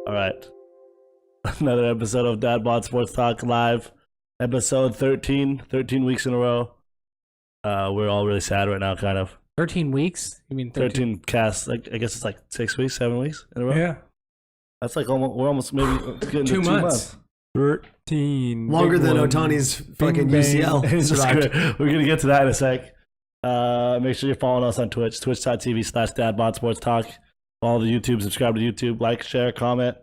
All right. Another episode of DadBods Sports Talk Live. Episode 13. 13 weeks in a row. We're all really sad right now, kind of. 13 weeks? You mean 13 casts. Like, I guess it's like 6 weeks, 7 weeks in a row. Yeah. That's like almost, we're almost maybe getting to 2 months. 13. Longer than Otani's fucking UCL. We're going to get to that in a sec. Make sure you're following us on Twitch, twitch.tv/DadBodsSportsTalk. Follow the YouTube, subscribe to YouTube, like, share, comment.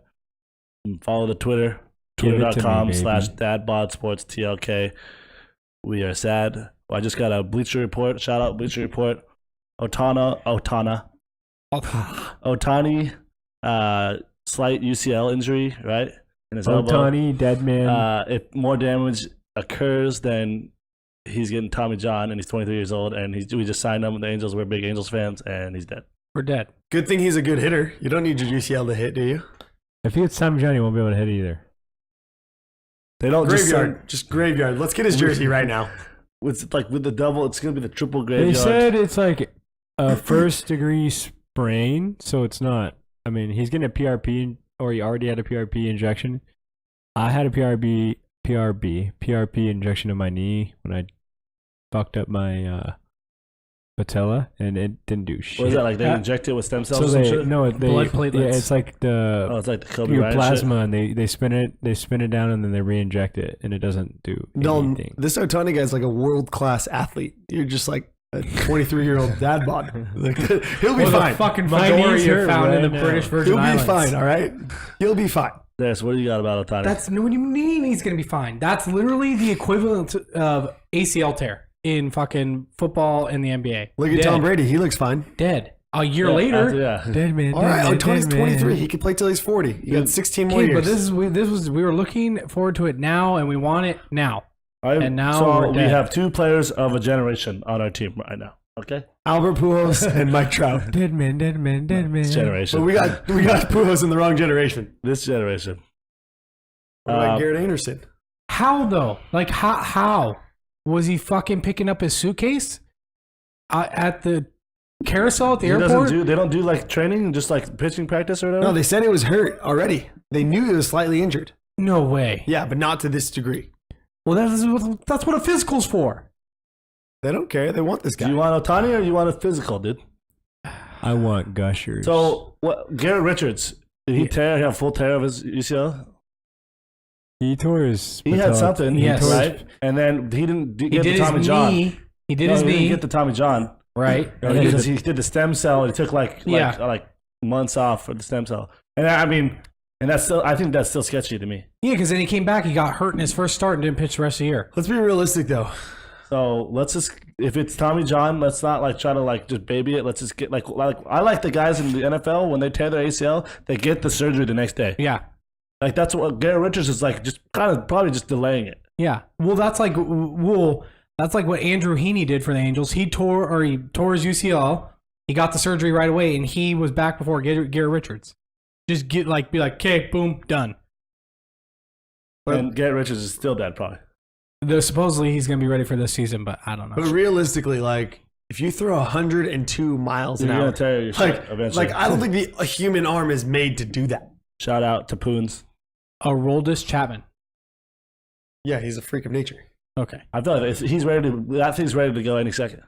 And follow the Twitter, twitter.com/DadBodSportsTalk. We are sad. Well, I just got a Bleacher Report. Shout out Bleacher Report. Otani, slight UCL injury, right? In his elbow. Otani, dead man. If more damage occurs, then he's getting Tommy John, and he's 23 years old, and we just signed him with the Angels. We're big Angels fans, and he's dead. We're dead. Good thing he's a good hitter. You don't need your UCL to hit, do you? If he gets Tommy John, he won't be able to hit either. They don't graveyard. Just graveyard. Let's get his jersey right now. It's like with the double, it's going to be the triple graveyard. They said it's like a first-degree sprain, so it's not. I mean, he's getting a PRP, or he already had a PRP injection. I had a PRP injection in my knee when I fucked up my patella, and it didn't do shit. What is that, like they inject it with stem cells? So or some shit? Blood platelets. Yeah, it's like it's like the Kobe your Bryant plasma, shit. and they spin it down, and then they re-inject it, and it doesn't do No, anything. this Otani guy's like a world-class athlete. You're just like a 23-year-old dad bod. Like, he'll be fine. The fucking My fedora knees you hurt found in the right British now. Virgin He'll Islands. be fine, all right? He'll be fine. Des, what do you got about Otani? What do you mean he's going to be fine? That's literally the equivalent of ACL tear in fucking football and the NBA. Look at Dead. Tom Brady. He looks fine. Dead. A year later. Dead man. All right, dead Otani's man. 23. He can play till he's 40. You got 16 more Okay, years. but we were looking forward to it now, and we want it now. And now so we're we dead. have two players of a generation on our team right now. Okay, Albert Pujols and Mike Trout. Dead man. this generation. But we got Pujols in the wrong generation. This generation. What about Garrett Anderson? How though? Like how was he fucking picking up his suitcase at the carousel at the airport? They don't do like training, just like pitching practice or whatever. No, they said he was hurt already. They knew he was slightly injured. No way. Yeah, but not to this degree. Well, that's what a physical's for. They don't care. They want this guy. Do you want Otani or you want a physical, dude? I want gushers. So what? Garrett Richards, did he have full tear of his UCL? He tore his. He had something, Yes. right? And then he didn't get He the did Tommy his John. knee. He did No, his he didn't knee. get the Tommy John. Right. Because he did the stem cell. He took like months off for the stem cell. And I mean, and that's still, I think that's still sketchy to me. Yeah, because then he came back. He got hurt in his first start and didn't pitch the rest of the year. Let's be realistic, though. So let's just, if it's Tommy John, let's not like try to like just baby it. Let's just get like I like the guys in the NFL when they tear their ACL, they get the surgery the next day. Yeah. Like that's what Garrett Richards is like, just kind of probably just delaying it. Yeah. Well, that's like what Andrew Heaney did for the Angels. He tore his UCL. He got the surgery right away, and he was back before Garrett Richards. Just be like, okay, boom, done. And Garrett Richards is still dead, probably. Supposedly he's going to be ready for this season, but I don't know. But realistically, like, if you throw 102 miles an You're hour, gonna tear your shit eventually. I don't think a human arm is made to do that. Shout out to Poons. Aroldis Chapman. Yeah, he's a freak of nature. Okay. I feel like he's ready to. That thing's ready to go any second.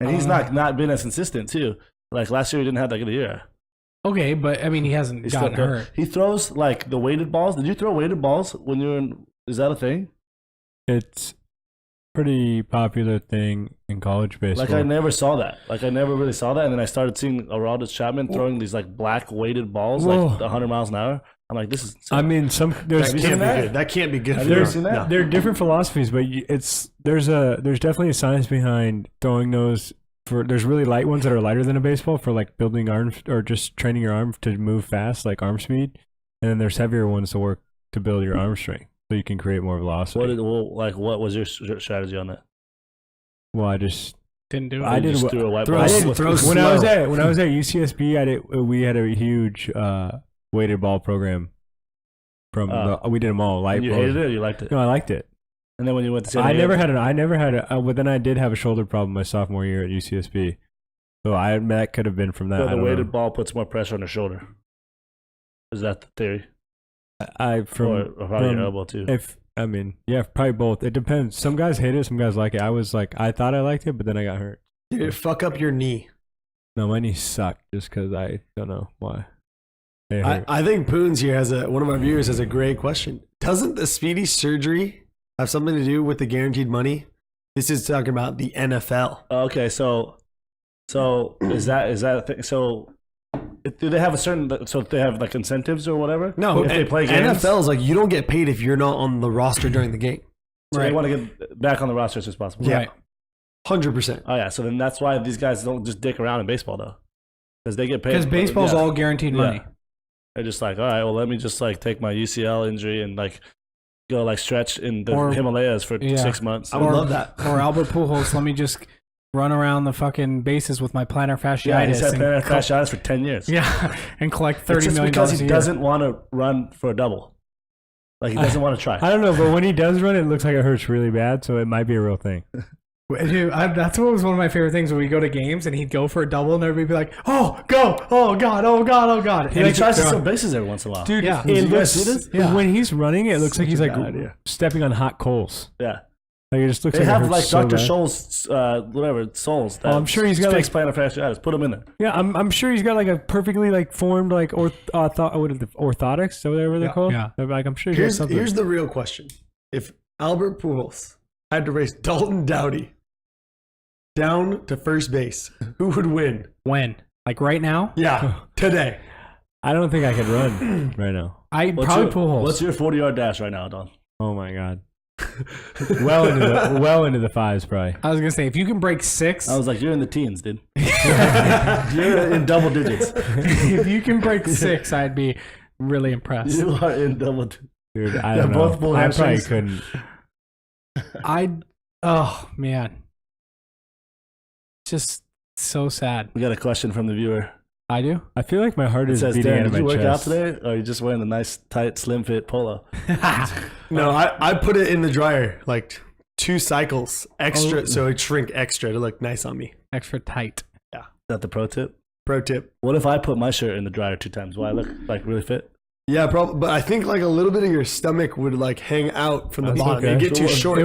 And he's not been as consistent too. Like last year, he didn't have that good a year. Okay, but I mean, he hasn't He's gotten still hurt. He throws like the weighted balls. Did you throw weighted balls when you were in? Is that a thing? It's pretty popular thing in college baseball. Like I never saw that. Like I never really saw that, and then I started seeing Aroldis Chapman throwing these like black weighted balls, like 100 miles an hour. I'm like, this is. I mean, there's That can't be good. That can't be good. Have you ever seen that? No. there are different philosophies, but there's definitely a science behind throwing those. There's really light ones that are lighter than a baseball for like building arms or just training your arm to move fast, like arm speed, and then there's heavier ones to work to build your arm strength, so you can create more velocity. What was your strategy on that? Well, I just Didn't do it. I did just what- threw a white throw ball. a- I didn't throw when I was slow. at UCSB. We had a huge weighted ball program. We did them all. Light And you balls. hated it or you liked it? No, I liked it. And then when you went to San I Diego, never had a. But then I did have a shoulder problem my sophomore year at UCSB. So that could have been from that. so I the don't weighted know. ball puts more pressure on the shoulder. Is that the theory? I Or from probably your elbow too. probably both. It depends. Some guys hate it, some guys like it. I thought I liked it, but then I got hurt. Dude, fuck up your knee. No, my knee sucked just because I don't know why. It hurt. I think Poons here one of our viewers has a great question. Doesn't the speedy surgery have something to do with the guaranteed money? This is talking about the NFL. Okay, so is that a thing? So do they have a certain? So they have like incentives or whatever? No, if they play games. NFL is like you don't get paid if you're not on the roster during the game. So they want to get back on the roster as soon as possible. Yeah, 100%. Oh yeah, so then that's why these guys don't just dick around in baseball though, because they get paid. Because baseball's all guaranteed money. They're just like, all right, well, let me just like take my UCL injury and like go like stretch in the Himalayas for 6 months. I would love that. Or Albert Pujols, let me just run around the fucking bases with my plantar fasciitis. Yeah, he's had plantar fasciitis for 10 years. Yeah, and collect $30 it's just million because a he year. doesn't want to run for a double. Like he doesn't want to try. I don't know, but when he does run, it looks like it hurts really bad, so it might be a real thing. Dude, that's what was one of my favorite things when we go to games and he'd go for a double and everybody'd be like, "Oh, go! Oh God! Oh God! Oh God!" And he tries to steal bases every once in a while. Dude, Yeah. it Did you guys looks, see this? Yeah. when he's running, it looks like he's like bad idea. stepping on hot coals. Yeah. Like it just looks They like it have hurts like so Dr. bad. Scholl's, whatever, Souls. I'm sure he's got, fixed plantar fasciitis. Put him in there. Yeah, I'm sure he's got like a perfectly like formed like orthotics or whatever they're called. Yeah. They're like I'm sure he's got something. Here's the real question. If Albert Pujols had to race Dalton Dowdy down to first base, who would win? When? Like right now? Yeah, today. I don't think I could run right now. Probably Pujols. What's your 40-yard dash right now, Don? Oh my god. well into the fives probably. I was gonna say if you can break 6, I was like, you're in the teens, dude. You're in double digits. if you can break 6, I'd be really impressed. You are in double digits. Dude, I don't know. both full I probably hamstrings. couldn't. Oh man, just so sad. We got a question from the viewer. I do. I feel like my heart It is says, beating Dan, out of did my you work chest. out today? Or are you just wearing a nice, tight, slim fit polo? No, I put it in the dryer like 2 cycles extra, so it shrink extra to look nice on me. Extra tight. Is that the pro tip? Pro tip. What if I put my shirt in the dryer 2 times? Will I look like really fit? Yeah, probably. But I think like a little bit of your stomach would like hang out from the That's bottom. okay. It'd get too short.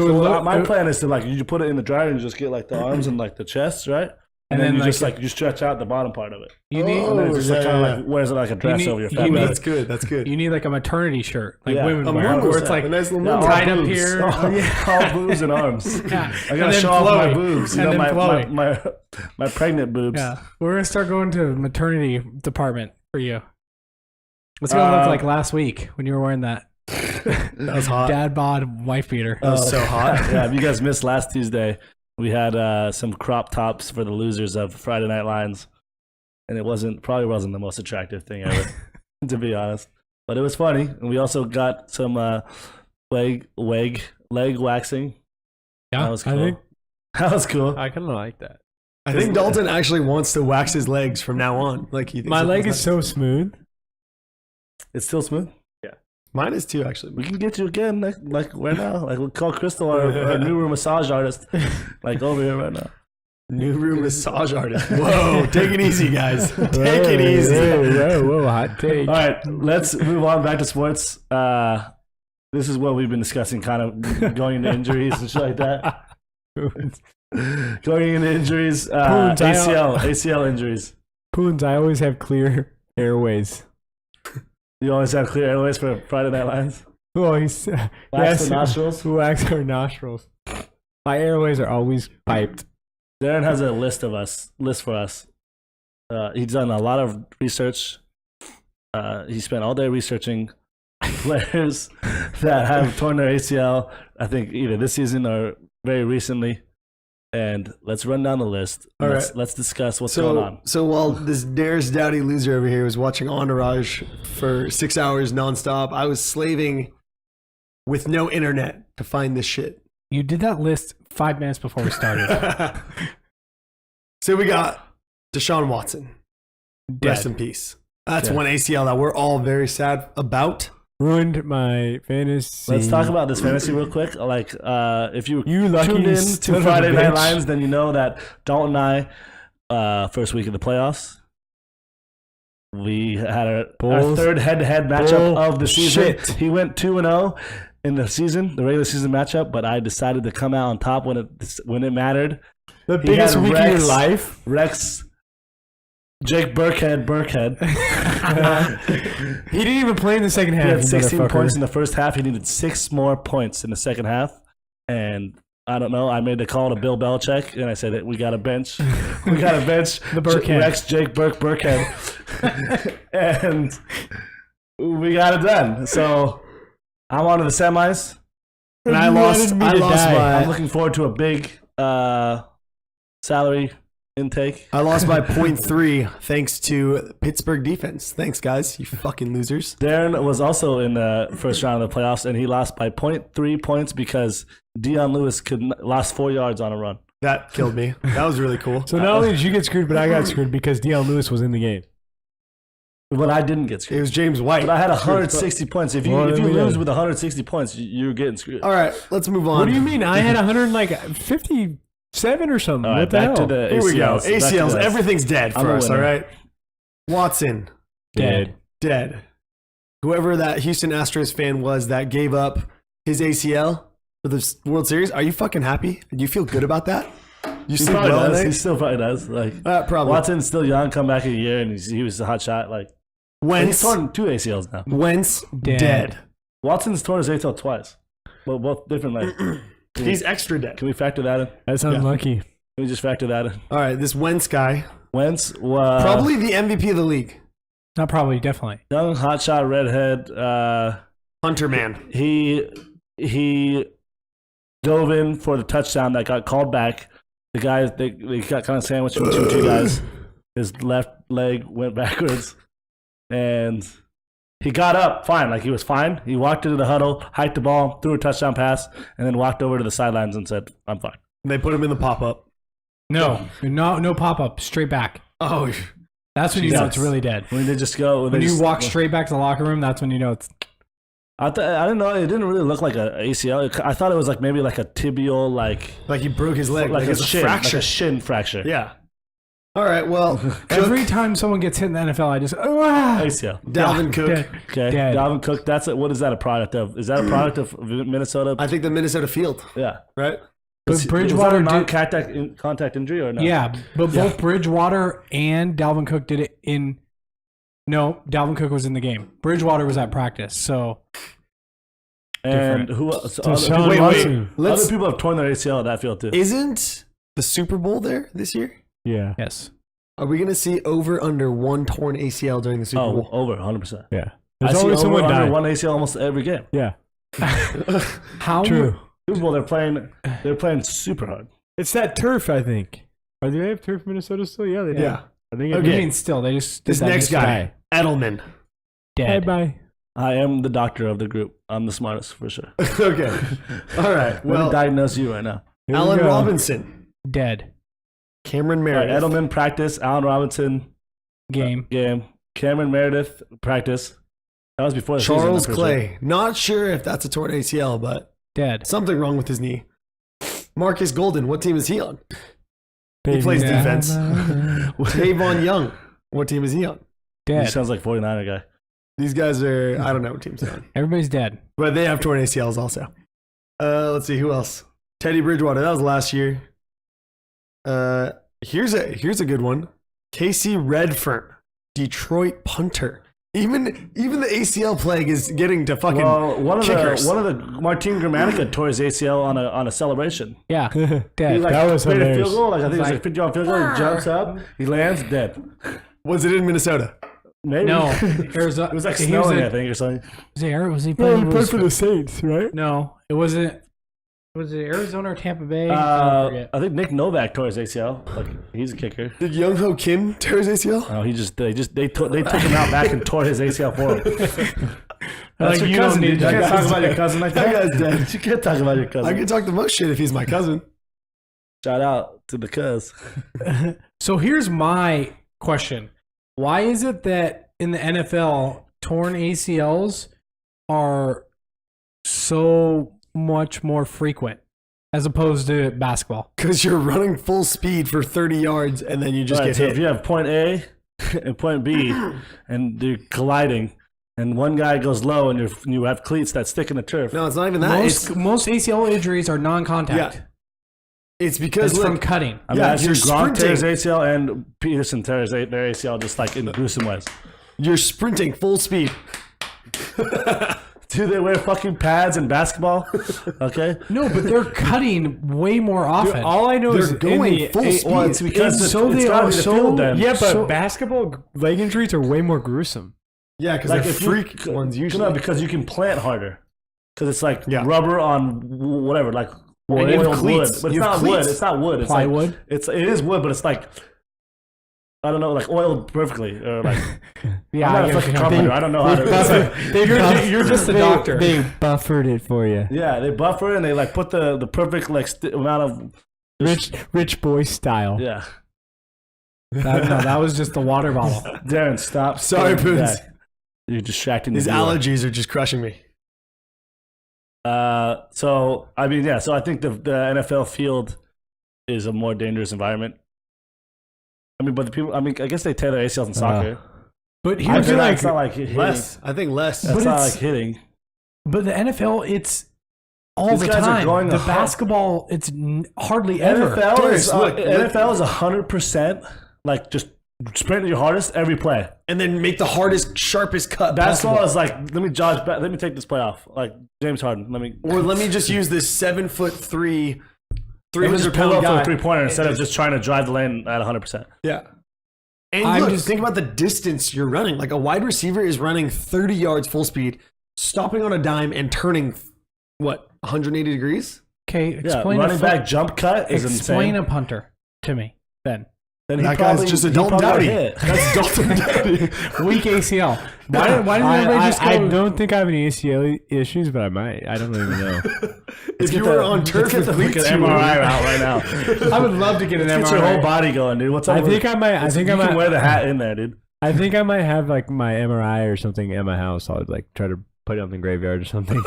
My plan is to like you put it in the dryer and you just get like the arms and like the chest, right? And then you like, just like you stretch out the bottom part of it. You need And then it just like, yeah, kind of yeah. like wears it like a dress need- over your you fat need- belly. That's good. That's good. you need like a maternity shirt, like Yeah. women A wear, where it's 100%. like a nice little Yeah, all tied up boobs. here. All boobs and arms. Yeah. I And gotta then show off my flowy. boobs. You And know, then my flowy. my pregnant boobs. Yeah, we're gonna start going to maternity department for you. What's it gonna look like last week when you were wearing that That was hot. dad bod wife beater? That was so hot. Yeah, if you guys missed last Tuesday, we had some crop tops for the losers of Friday Night Lines, and it probably wasn't the most attractive thing ever, to be honest. But it was funny, and we also got some leg waxing. Yeah, That was cool. I think That was cool. I kind of like that. I think Dalton actually wants to wax his legs from now on. Like he thinks My it leg was is so smooth. It's still smooth. Mine is too, actually. We can get you again, like right now. Like we'll call Crystal our new room massage artist, like over here right now. New room massage artist. Whoa, take it easy, guys. Take it easy. Whoa, hot take. All right, let's move on back to sports. This is what we've been discussing, kind of going into injuries and shit like that. Going into injuries, Poons, ACL injuries. Poons, I always have clear airways. You always have clear airways for Friday Night Lines. Oh, he's Wax the nostrils. Wax our nostrils. My airways are always piped. Darren has a list for us. He's done a lot of research. He spent all day researching players that have torn their ACL, I think either this season or very recently. And let's run down the list. All Let's discuss what's going on. So while this Dares Dowdy loser over here was watching Entourage for 6 hours nonstop, I was slaving with no internet to find this shit. You did that list 5 minutes before we started. So we got Deshaun Watson. Rest in peace. That's one ACL that we're all very sad about. Ruined my fantasy. Let's talk about this fantasy real quick. Like, if you lucky tuned in son to of a Friday Night bitch. Lines, then you know that Dalton and I, first week of the playoffs, We had our Bulls. third head-to-head matchup of the season. Bullshit. He went 2-0 in the season, the regular season matchup, but I decided to come out on top when it mattered. The He biggest had week of Rex. your life. Rex, Jake Burkhead. He didn't even play in the second half. He had you 16 motherfucker. points in the first half. He needed 6 more points in the second half. And I don't know. I made the call to Bill Belichick, and I said, we got to bench. We got to bench The Burkhead. Rex, Jake Burkhead. And we got it done. So I'm on to the semis. And I You lost. wanted me I to lost die. I'm my. looking forward to a big salary intake. I lost by 0.3 thanks to Pittsburgh defense. Thanks, guys. You fucking losers. Darren was also in the first round of the playoffs, and he lost by 0.3 points because Deion Lewis lost 4 yards on a run. That killed me. That was really cool. So not only did you get screwed, but I got screwed because Deion Lewis was in the game. But I didn't get It screwed. was James White. But I had 160 points. If you Well, if you then we lose did. with 160 points, you're getting screwed. All right, let's move on. What do you mean? I had 157 or something. All right, what the back hell? to the Here we go. ACLs. Back to ACLs. this. Everything's dead I'm for a us. All winner. right. Watson, Dead. dead. Whoever that Houston Astros fan was that gave up his ACL for the World Series, are you fucking happy? Do you feel good about that? You He sleep probably well at does. He night? still probably does. Like Probably. Watson's still young. Come back a year, and he was a hot shot. Like he's Wentz, torn 2 ACLs now. Wentz, Dead. dead. Watson's torn his ACL twice. Well, both different. Like, He's extra dead. can we factor that in? That's unlucky. Can we just factor that in? All right, this Wentz guy, Wentz was probably the MVP of the league. Not probably, definitely. young, hotshot, redhead. Hunter man. He dove in for the touchdown that got called back. The guys they got kind of sandwiched between two guys. His left leg went backwards, and he got up fine. Like he was fine. He walked into the huddle, hiked the ball, threw a touchdown pass, and then walked over to the sidelines and said, "I'm fine." They put him in the pop-up. No pop up, straight back. Oh, That's when you know Jesus. it's really dead. When they just go, When you walk straight back to the locker room, that's when you know it's. I didn't know. It didn't really look like a ACL. I thought it was like maybe like a tibial, like he broke his leg. like a it's a shin, fracture. like a shin fracture. Yeah. All right, well, Every time someone gets hit in the NFL, I just ACL. Dalvin Cook. Dead. Okay, Dead. Dalvin Cook. What is that a product of? Is that a product of Minnesota? I think the Minnesota field, Yeah. right? But Was Bridgewater that a did. non-contact injury or no? Yeah, but both Bridgewater and Dalvin Cook did it in. No, Dalvin Cook was in the game. Bridgewater was at practice, so And different. who else? So Sean other, wait, Watson. Let's. other people have torn their ACL at that field too. Isn't the Super Bowl there this year? Yeah. yes. Are we going to see over under one torn ACL during the Super Oh, Bowl? over 100%. Yeah. I There's see always over someone under die. one ACL almost every game. Yeah. How True. Super Bowl, they're playing super hard. It's that turf, I think. Do they have turf in Minnesota still? Yeah, they do. Yeah. I think I mean, still they just This did that next yesterday. guy, Edelman. Dead. Bye. I am the doctor of the group. I'm the smartest for sure. Okay. All right. I'm going Well, to diagnose you right now. Here we Allen go. Robinson, Dead. Cameron All right, Meredith. Edelman practice. Allen Robinson Game. game. Cameron Meredith practice. That was before the Charles season, I'm pretty Clay. Not sure if that's a torn ACL, but Dead. something wrong with his knee. Marcus Golden. What team is he on? Baby. He plays Yeah. defense. sure. Tavon Young. What team is he on? He Dead. sounds like 49er guy. These guys are, I don't know what teams they're on. Everybody's dead. But they have torn ACLs also. Let's see, who else? Teddy Bridgewater. That was last year. Here's a good one. Casey Redfern, Detroit punter. Even the ACL plague is getting to fucking Well, one of kickers. the Martin Gramatica tore his ACL on a celebration. Yeah. He Dead. like That was made a hilarious. field goal. Like I think it was Like- like 50-yard field goal. He jumps up, he lands dead. Was it in Minnesota? Maybe No. it Arizona. was like he snowing, was I think, or something. Was he Oh, playing? he played for the Saints, right? No, it wasn't. Was it Arizona or Tampa Bay? I forget. I think Nick Novak tore his ACL. Like he's a kicker. Did Young Ho Kim tear his ACL? Oh, they took him out back and tore his ACL for him. That's Like, your you don't cousin, need dude. You that can't guy's talk about your dead. cousin like That that. guy's dead. You can't talk about your I cousin. can talk the most shit if he's my cousin. Shout out to the cuz. So here's my question: why is it that in the NFL torn ACLs are so much more frequent as opposed to basketball? Because you're running full speed for 30 yards and then you just Right, get so hit. if you have point A and point B, and they're colliding, and one guy goes low, and you have cleats that stick in the turf. No, it's not even that. Most ACL injuries are non-contact. Yeah. It's because It's from cutting. I mean, Yeah, actually, you're Gronk tears sprinting. ACL and Peterson tears their ACL just like in gruesome ways. You're sprinting full speed. Do they wear fucking pads in basketball? Okay. No, but they're cutting way more often. All I know is They're going in the, full speed. Well, it's because And it's so they gotta are be the so- field then. yeah, but So- basketball leg injuries are way more gruesome. Yeah, because like they're if freak ones usually. No, because you can plant harder. Because it's like Yeah. rubber on whatever, like And you have oiled wood. cleats. But it's You have not wood. cleats. It's not wood. It's Plywood? Like, it is wood, but it's like I don't know, like oiled perfectly, or like Yeah, I'm not I a get fucking you. carpenter. I don't know how to. It's like, You're just a doctor. They buffered it for you. yeah, they buffer and they like put the perfect like amount of Rich boy style. yeah. That was just the water bottle. Darren, stop. Sorry, pulling Poons. back. You're distracting His the viewer. allergies are just crushing me. So I mean, yeah. So I think the NFL field is a more dangerous environment. I mean, but the people. I mean, I guess they tear their ACLs in soccer. But I here's feel the like it's not like hitting. Less. I think less. That's But not it's- like hitting. But the NFL, it's all These the guys are time. going The hard. basketball, it's hardly ever. NFL is Look, NFL is 100% like just sprint your hardest every play. And then make the hardest, sharpest cut Basketball possible. is like let me take this play off. Like James Harden. Or let me just use this 7'3", Let me just 300 pull up pound for guy. a 3-pointer instead of just trying to drive the lane at 100%. Yeah. And I'm look, just- think about the distance you're running. Like a wide receiver is running 30 yards full speed, stopping on a dime and turning, 180 degrees? Okay, Yeah, explain running a back jump cut is explain insane. a punter to me. Then Then he That guy's probably just a he Dalton probably got Dowdy. hit. That's Dalton Dowdy. weak ACL. Why didn't everybody just go? I don't think I have any ACL issues, but I might. I don't even know. If you were on turf with Let's get cleats, the you would. MRI out right now. I would love to get an Get MRI. your whole body going, dude. What's up? I with think it? I might. I think I you can might wear the hat in there, dude. I think I might have like my MRI or something at my house. I would like try to put it on the graveyard or something.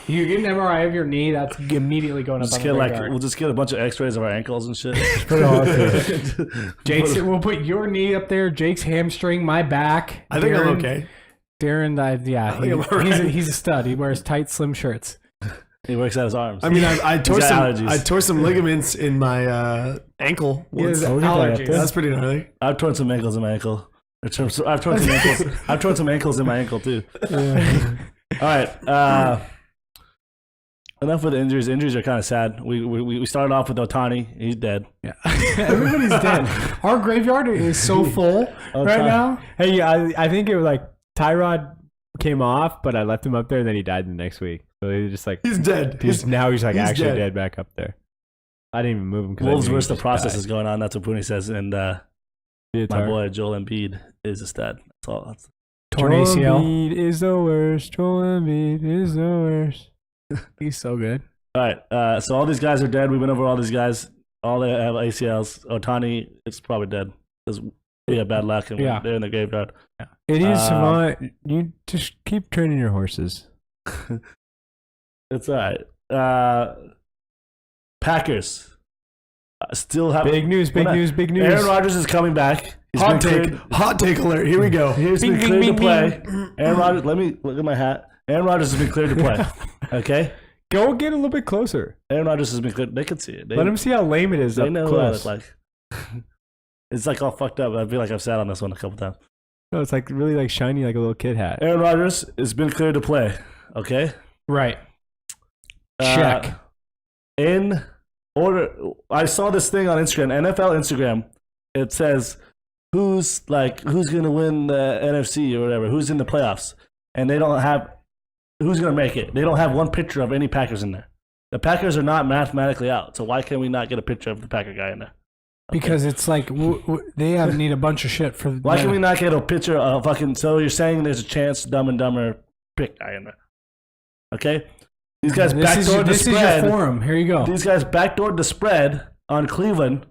You get an MRI of your knee, that's immediately going up Just on get the like radar. we'll just get a bunch of X-rays of our ankles and shit. Put it all up there. Jake's, we'll put your knee up there. Jake's hamstring, my back. I think I'm Darren- okay. Darren, yeah, think I'm alright. he's a stud. He wears tight, slim shirts. He works at his arms. I mean, I tore got some. allergies. I tore some ligaments in my ankle. He has Once. look at that up allergies. there. That's pretty gnarly. I've torn some ankles in my ankle. I've torn some ankles. I've torn some ankles in my ankle too. All right. Enough with the injuries. Injuries are kind of sad. We started off with Otani. He's dead. Yeah. Everybody's dead. Our graveyard is so full right now. Hey, I think it was like Tyrod came off, but I left him up there, and then he died the next week. So he was just like He's dead. now he's like he's actually dead. dead back up there. I didn't even move him. 'cause I Wolves knew he versus the just process died. is going on. That's what Pooney says. And It's my hard. boy Joel Embiid is a stud. That's all. Torn Joel ACL. Embiid is the worst. Joel Embiid is the worst. He's so good. All right. So all these guys are dead. We went over all these guys. All they have ACLs. Otani is probably dead because we had bad luck and Yeah. they're in the graveyard. It is Um, you just keep training your horses. It's all right. Packers still have Big news, big Hold on. news, big news. Aaron Rodgers is coming back. He's Hot been take. cleared. Hot take alert. Here we go. He's Bing, been bing, cleared bing, to play. Aaron Rodgers, let me look at my hat. Aaron Rodgers has been cleared to play. Okay? Go get a little bit closer. Aaron Rodgers has been cleared. They can see it. Let him see how lame it is They up know what I look close. like. It's like all fucked up. I feel like I've sat on this one a couple times. No, it's like really like shiny, like a little kid hat. Aaron Rodgers has been cleared to play. Okay? Right. Check. In order, I saw this thing on Instagram, NFL Instagram. It says who's gonna win the NFC or whatever, who's in the playoffs, and they don't have who's gonna make it. They don't have one picture of any Packers in there. The Packers are not mathematically out, so why can we not get a picture of the Packer guy in there? Because it's like they need a bunch of shit for. Why can we not get a picture of fucking? So you're saying there's a chance Dumb and Dumber pick guy in there? Okay, these guys backdoored the This is your spread. forum. Here you go. These guys backdoored the spread on Cleveland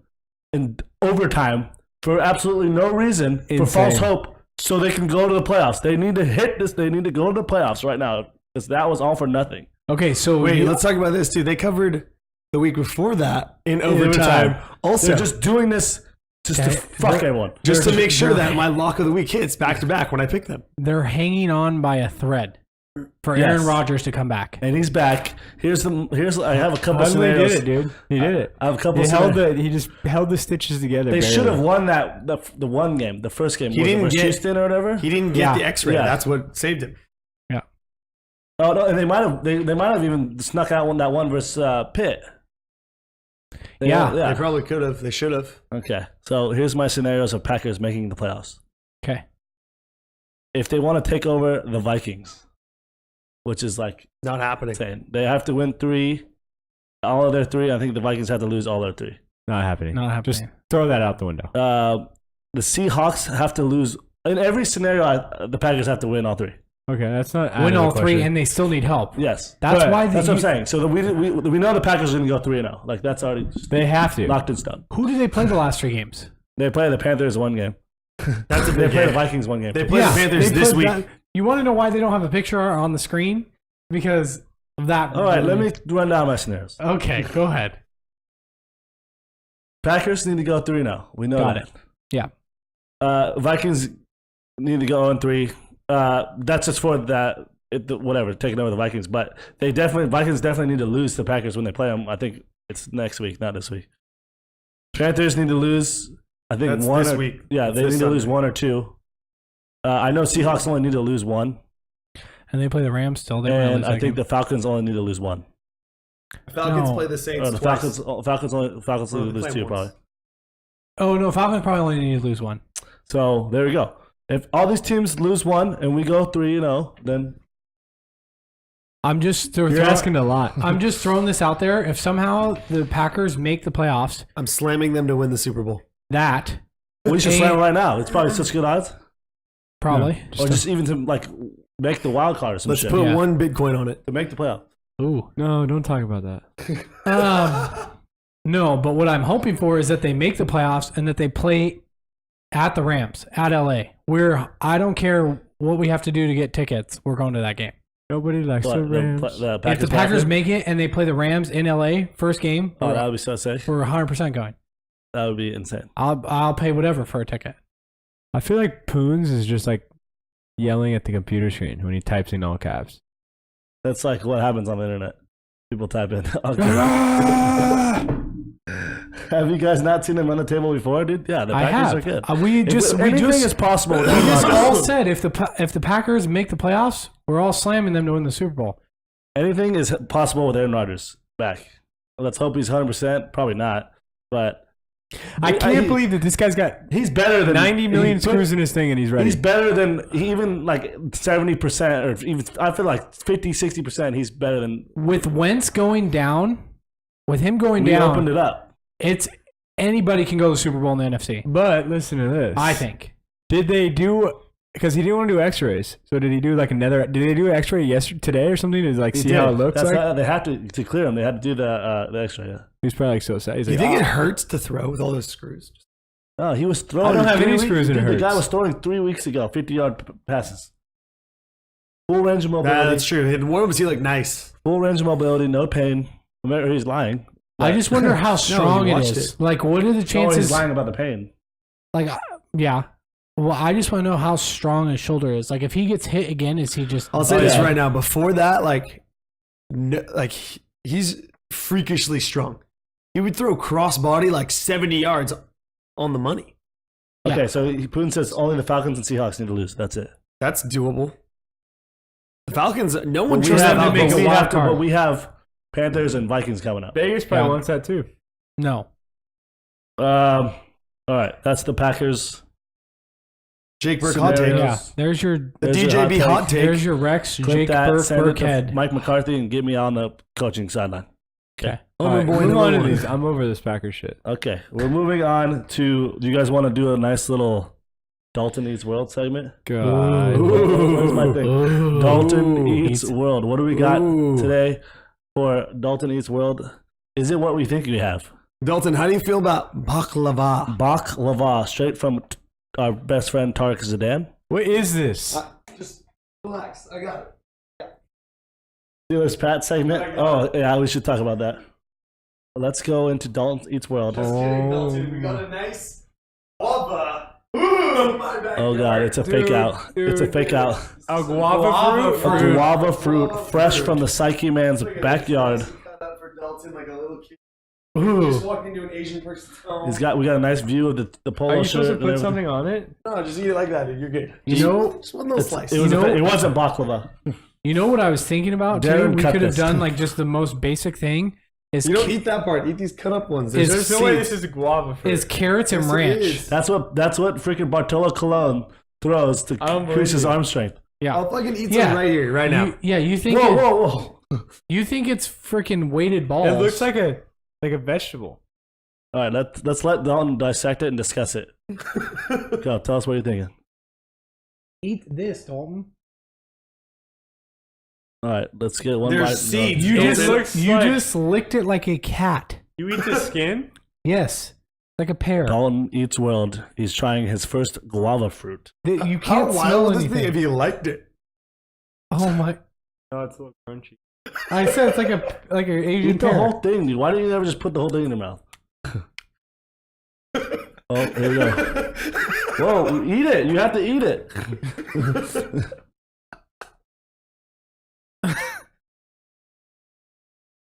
in overtime for absolutely no reason, for Insane. false hope, so they can go to the playoffs. They need to hit this. They need to go to the playoffs right now because that was all for nothing. Okay, so Wait, let's talk about this too. They covered the week before that in overtime. overtime. Also, They're just doing this Just to fuck everyone. Just to make sure that my lock of the week hits back to back when I pick them. They're hanging on by a thread for Yes. Aaron Rodgers to come back. And he's back. I have a couple Hudley scenarios. did it, dude. He did it. I have a couple He just held the stitches together. They barely. should have won the one game, the first game. He Was it didn't versus get- Houston or whatever. He didn't get the X-ray. Yeah. That's what saved him. Oh no, and they might have even snuck out that one versus Pitt. Yeah. They probably could have. They should have. Okay, so here's my scenarios of Packers making the playoffs. Okay. If they want to take over the Vikings, which is like Not happening. insane, they have to win 3, all of their 3. I think the Vikings have to lose all their 3. Not happening. Not happening. Just throw that out the window. The Seahawks have to lose in every scenario. The Packers have to win all 3. Okay, that's not out Win of the all 3, question. and they still need help. Yes, That's But why that's what I'm saying. So we know the Packers are going to go 3-0. Like that's already They have to. locked in stone. Who did they play the last 3 games? They play the Panthers one game. That's a They big play the game. Vikings one game. They play the Panthers they this put week. that- you want to know why they don't have a picture on the screen? Because of that. All right, let me run down my scenarios. Okay, go ahead. Packers need to go 3-0. We know Got that. it. Yeah. Vikings need to go 0-3. That's just for that. Whatever, taking over the Vikings, but Vikings definitely need to lose to the Packers when they play them. I think it's next week, not this week. Panthers need to lose. I think That's one this or, week. Yeah, That's they this need to lose Sunday. 1 or 2. I know Seahawks only need to lose 1, And they play the Rams still. They and I think the Falcons only need to lose 1. Falcons No. play the Saints Or the twice. Falcons only need Well, to they lose play 2 once. probably. Oh no, Falcons probably only need to lose 1. So there we go. If all these teams lose 1 and we go 3-0, then I'm just You're asking a lot. I'm just throwing this out there. If somehow the Packers make the playoffs, I'm slamming them to win the Super Bowl. that we should Hey. slam right now. It's probably such good odds. probably. Or just even to like make the wild card or some Let's shit. put Yeah. 1 Bitcoin on it. To make the playoff. Ooh. No, don't talk about that. No, but what I'm hoping for is that they make the playoffs and that they play at the Rams, at LA. Where I don't care what we have to do to get tickets, we're going to that game. Nobody likes What, the Rams. the If the Packers Packers make it and they play the Rams in LA first game, Oh, that would be so sick. we're 100% going. That would be insane. I'll pay whatever for a ticket. I feel like Poons is just like yelling at the computer screen when he types in all caps. That's like what happens on the internet. People type in. Okay. Have you guys not seen him on the table before, dude? Yeah, the I Packers have. are good. We Anything is possible. we just all said if the Packers make the playoffs, we're all slamming them to win the Super Bowl. Anything is possible with Aaron Rodgers back. Let's hope he's 100%. Probably not, but I can't believe that this guy's got he's better than 90 million he- screws in his thing and he's ready. He's better than even like 70% or even I feel like 50-60%. He's better than With Wentz going down, with him going we down, opened it up. it's anybody can go to the Super Bowl in the NFC. But listen to this. I think. Did they do? Because he didn't want to do X-rays. So did he do like another? Did they do an X-ray today or something to like He see did. how it looks That's like? how they have to clear him. They had to do the X-ray. Yeah. He's probably like so sad. He's Do you like, think "Ah." it hurts to throw with all those screws? No, he was throwing. I don't have 3 any weeks- screws and it dude, the guy hurts. was throwing 3 weeks ago, 50-yard passes. Full range of mobility. That's true. And what was he like? Nice. Full range of mobility, no pain. Remember, he's lying. I just wonder how strong it watched is. it. Like, what are the No, chances? he's lying about the pain. Like, yeah. Well, I just want to know how strong his shoulder is. Like, if he gets hit again, is he just? I'll say Oh, this yeah. right now. Before that, he's freakishly strong. He would throw crossbody like 70 yards on the money. Yeah. Okay, so Putin says only the Falcons and Seahawks need to lose. That's it. That's doable. The Falcons, no one We trusts have, them to make a but we wild have to, card. but we have Panthers and Vikings coming up. Vegas probably Yeah. wants that too. No. All right, that's the Packers. Jake Burke hot take. Scenarios. Yeah. There's your The There's your DJB hot hot take. take. there's your Rex Clip Jake that, Burke send it to Burkhead. Mike McCarthy and get me on the coaching sideline. Okay. All right, boy move number on to one. these. I'm over this Packers shit. Okay, we're moving on to. Do you guys want to do a nice little Dalton Eats World segment? God. Where's my thing? Ooh. Dalton Eats World. What do we got Ooh. today for Dalton Eats World? Is it what we think we have? Dalton, how do you feel about baklava? Baklava, straight from our best friend Tarek Zidane. What is this? Just relax. I got it. Steelers Pat segment. Oh, yeah, we should talk about that. Let's go into Dalton Eats World. Just kidding, Dalton. We got a nice Oh god, it's a fake out. It's a fake out. A guava A fruit. guava fruit, fresh from the Psyche Man's backyard. Got that for Dalton like a little kid. Ooh. Just walked into an Asian person's home. We got a nice view of the polo Are you shirt. supposed to and put everything. something on it? No, just eat it like that, dude. You're good. You know, Just one little slice. It, was You know- it wasn't baklava. you know what I was thinking about too? Darren We cut could have this. done like just the most basic thing is You don't eat that part. Eat these cut up ones. Is- There's no way this is a guava fruit. is carrots and Yes, it ranch. is. That's what freaking Bartolo Colon throws to increase his arm strength. Yeah. I'll fucking eat Yeah. some right here, right now. You think Whoa. you think it's freaking weighted balls. It looks like a vegetable. All right, let's let Dalton dissect it and discuss it. Go, tell us what you're thinking. eat this, Dalton. All right, let's get one There's bite. seeds. You It just looks you like- just licked it like a cat. You eat the skin? Yes. Like a pear. Dalton Eats World. He's trying his first guava fruit. You How can't wild smell would this be anything. if you liked it? Oh my! No, it's a little crunchy. I said it's like an Asian Eat the pear. whole thing, dude. Why don't you never just put the whole thing in your mouth? Oh, here we go. Whoa, eat it. You have to eat it.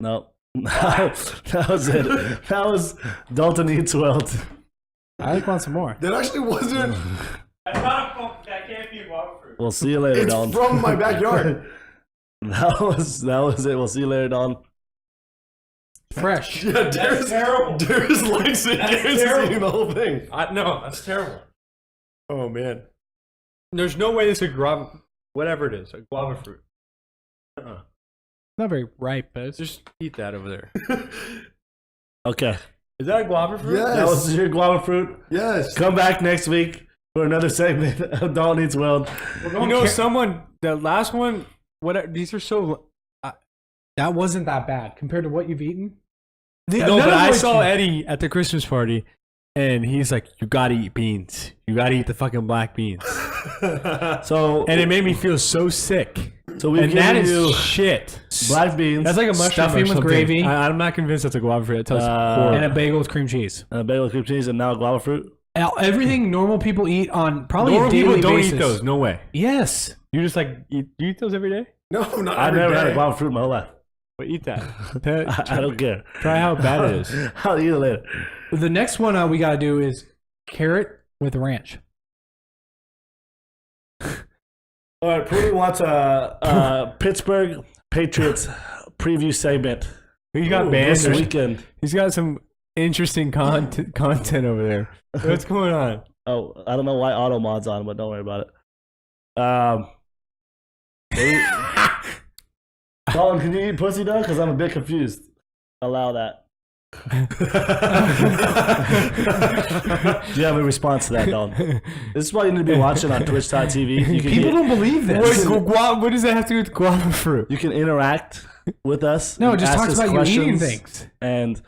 No. That was it. That was Dalton Eats World. I want some more. That actually wasn't. That can't be guava fruit. We'll see you later, It's Dalton. from my backyard. That was it. We'll see you later, Dalton. Fresh. Yeah, Darius, terrible. Darius likes it. That's Darius is terrible. eating the whole thing. No, that's terrible. Oh man. There's no way this is a guava, whatever it is, a guava fruit. Not very ripe, but it's Just eat that over there. Okay. Is that a guava fruit? Yes. That was your guava fruit. Yes. Come back next week for another segment of Dalton Eats World. You know, the last one, these are so. that wasn't that bad compared to what you've eaten. No, but I saw Eddie at the Christmas party, and he's like, "You gotta eat beans. You gotta eat the fucking black beans." So And it made me feel so sick. So we've And that given is you shit. black beans, That's like a mushroom Stuffing or with something. gravy. I'm not convinced that's a guava fruit. It tastes Uh, horrible. And a bagel with cream cheese. and a bagel with cream cheese, and now guava fruit. Everything normal people eat on probably Normal a daily people don't basis. eat those. No way. Yes. You just like you eat those every day. No, not I've every never had day. a guava fruit in my whole life. But eat that. I don't care. Try how bad it is. I'll eat it later. The next one we got to do is carrot with ranch. All right, Prudy wants a Pittsburgh Patriots preview segment He got banned. this weekend. He's got some interesting content over there. What's going on? Oh, I don't know why auto mod's on, but don't worry about it. Dalton, can you eat pussy though? Because I'm a bit confused. Allow that. Do you have a response to that, Dalton? This is why you need to be watching on Twitch.tv. You can People don't believe this. What does that have to do with guava fruit? you can interact with us. No, You it just ask talks us about you eating questions things. and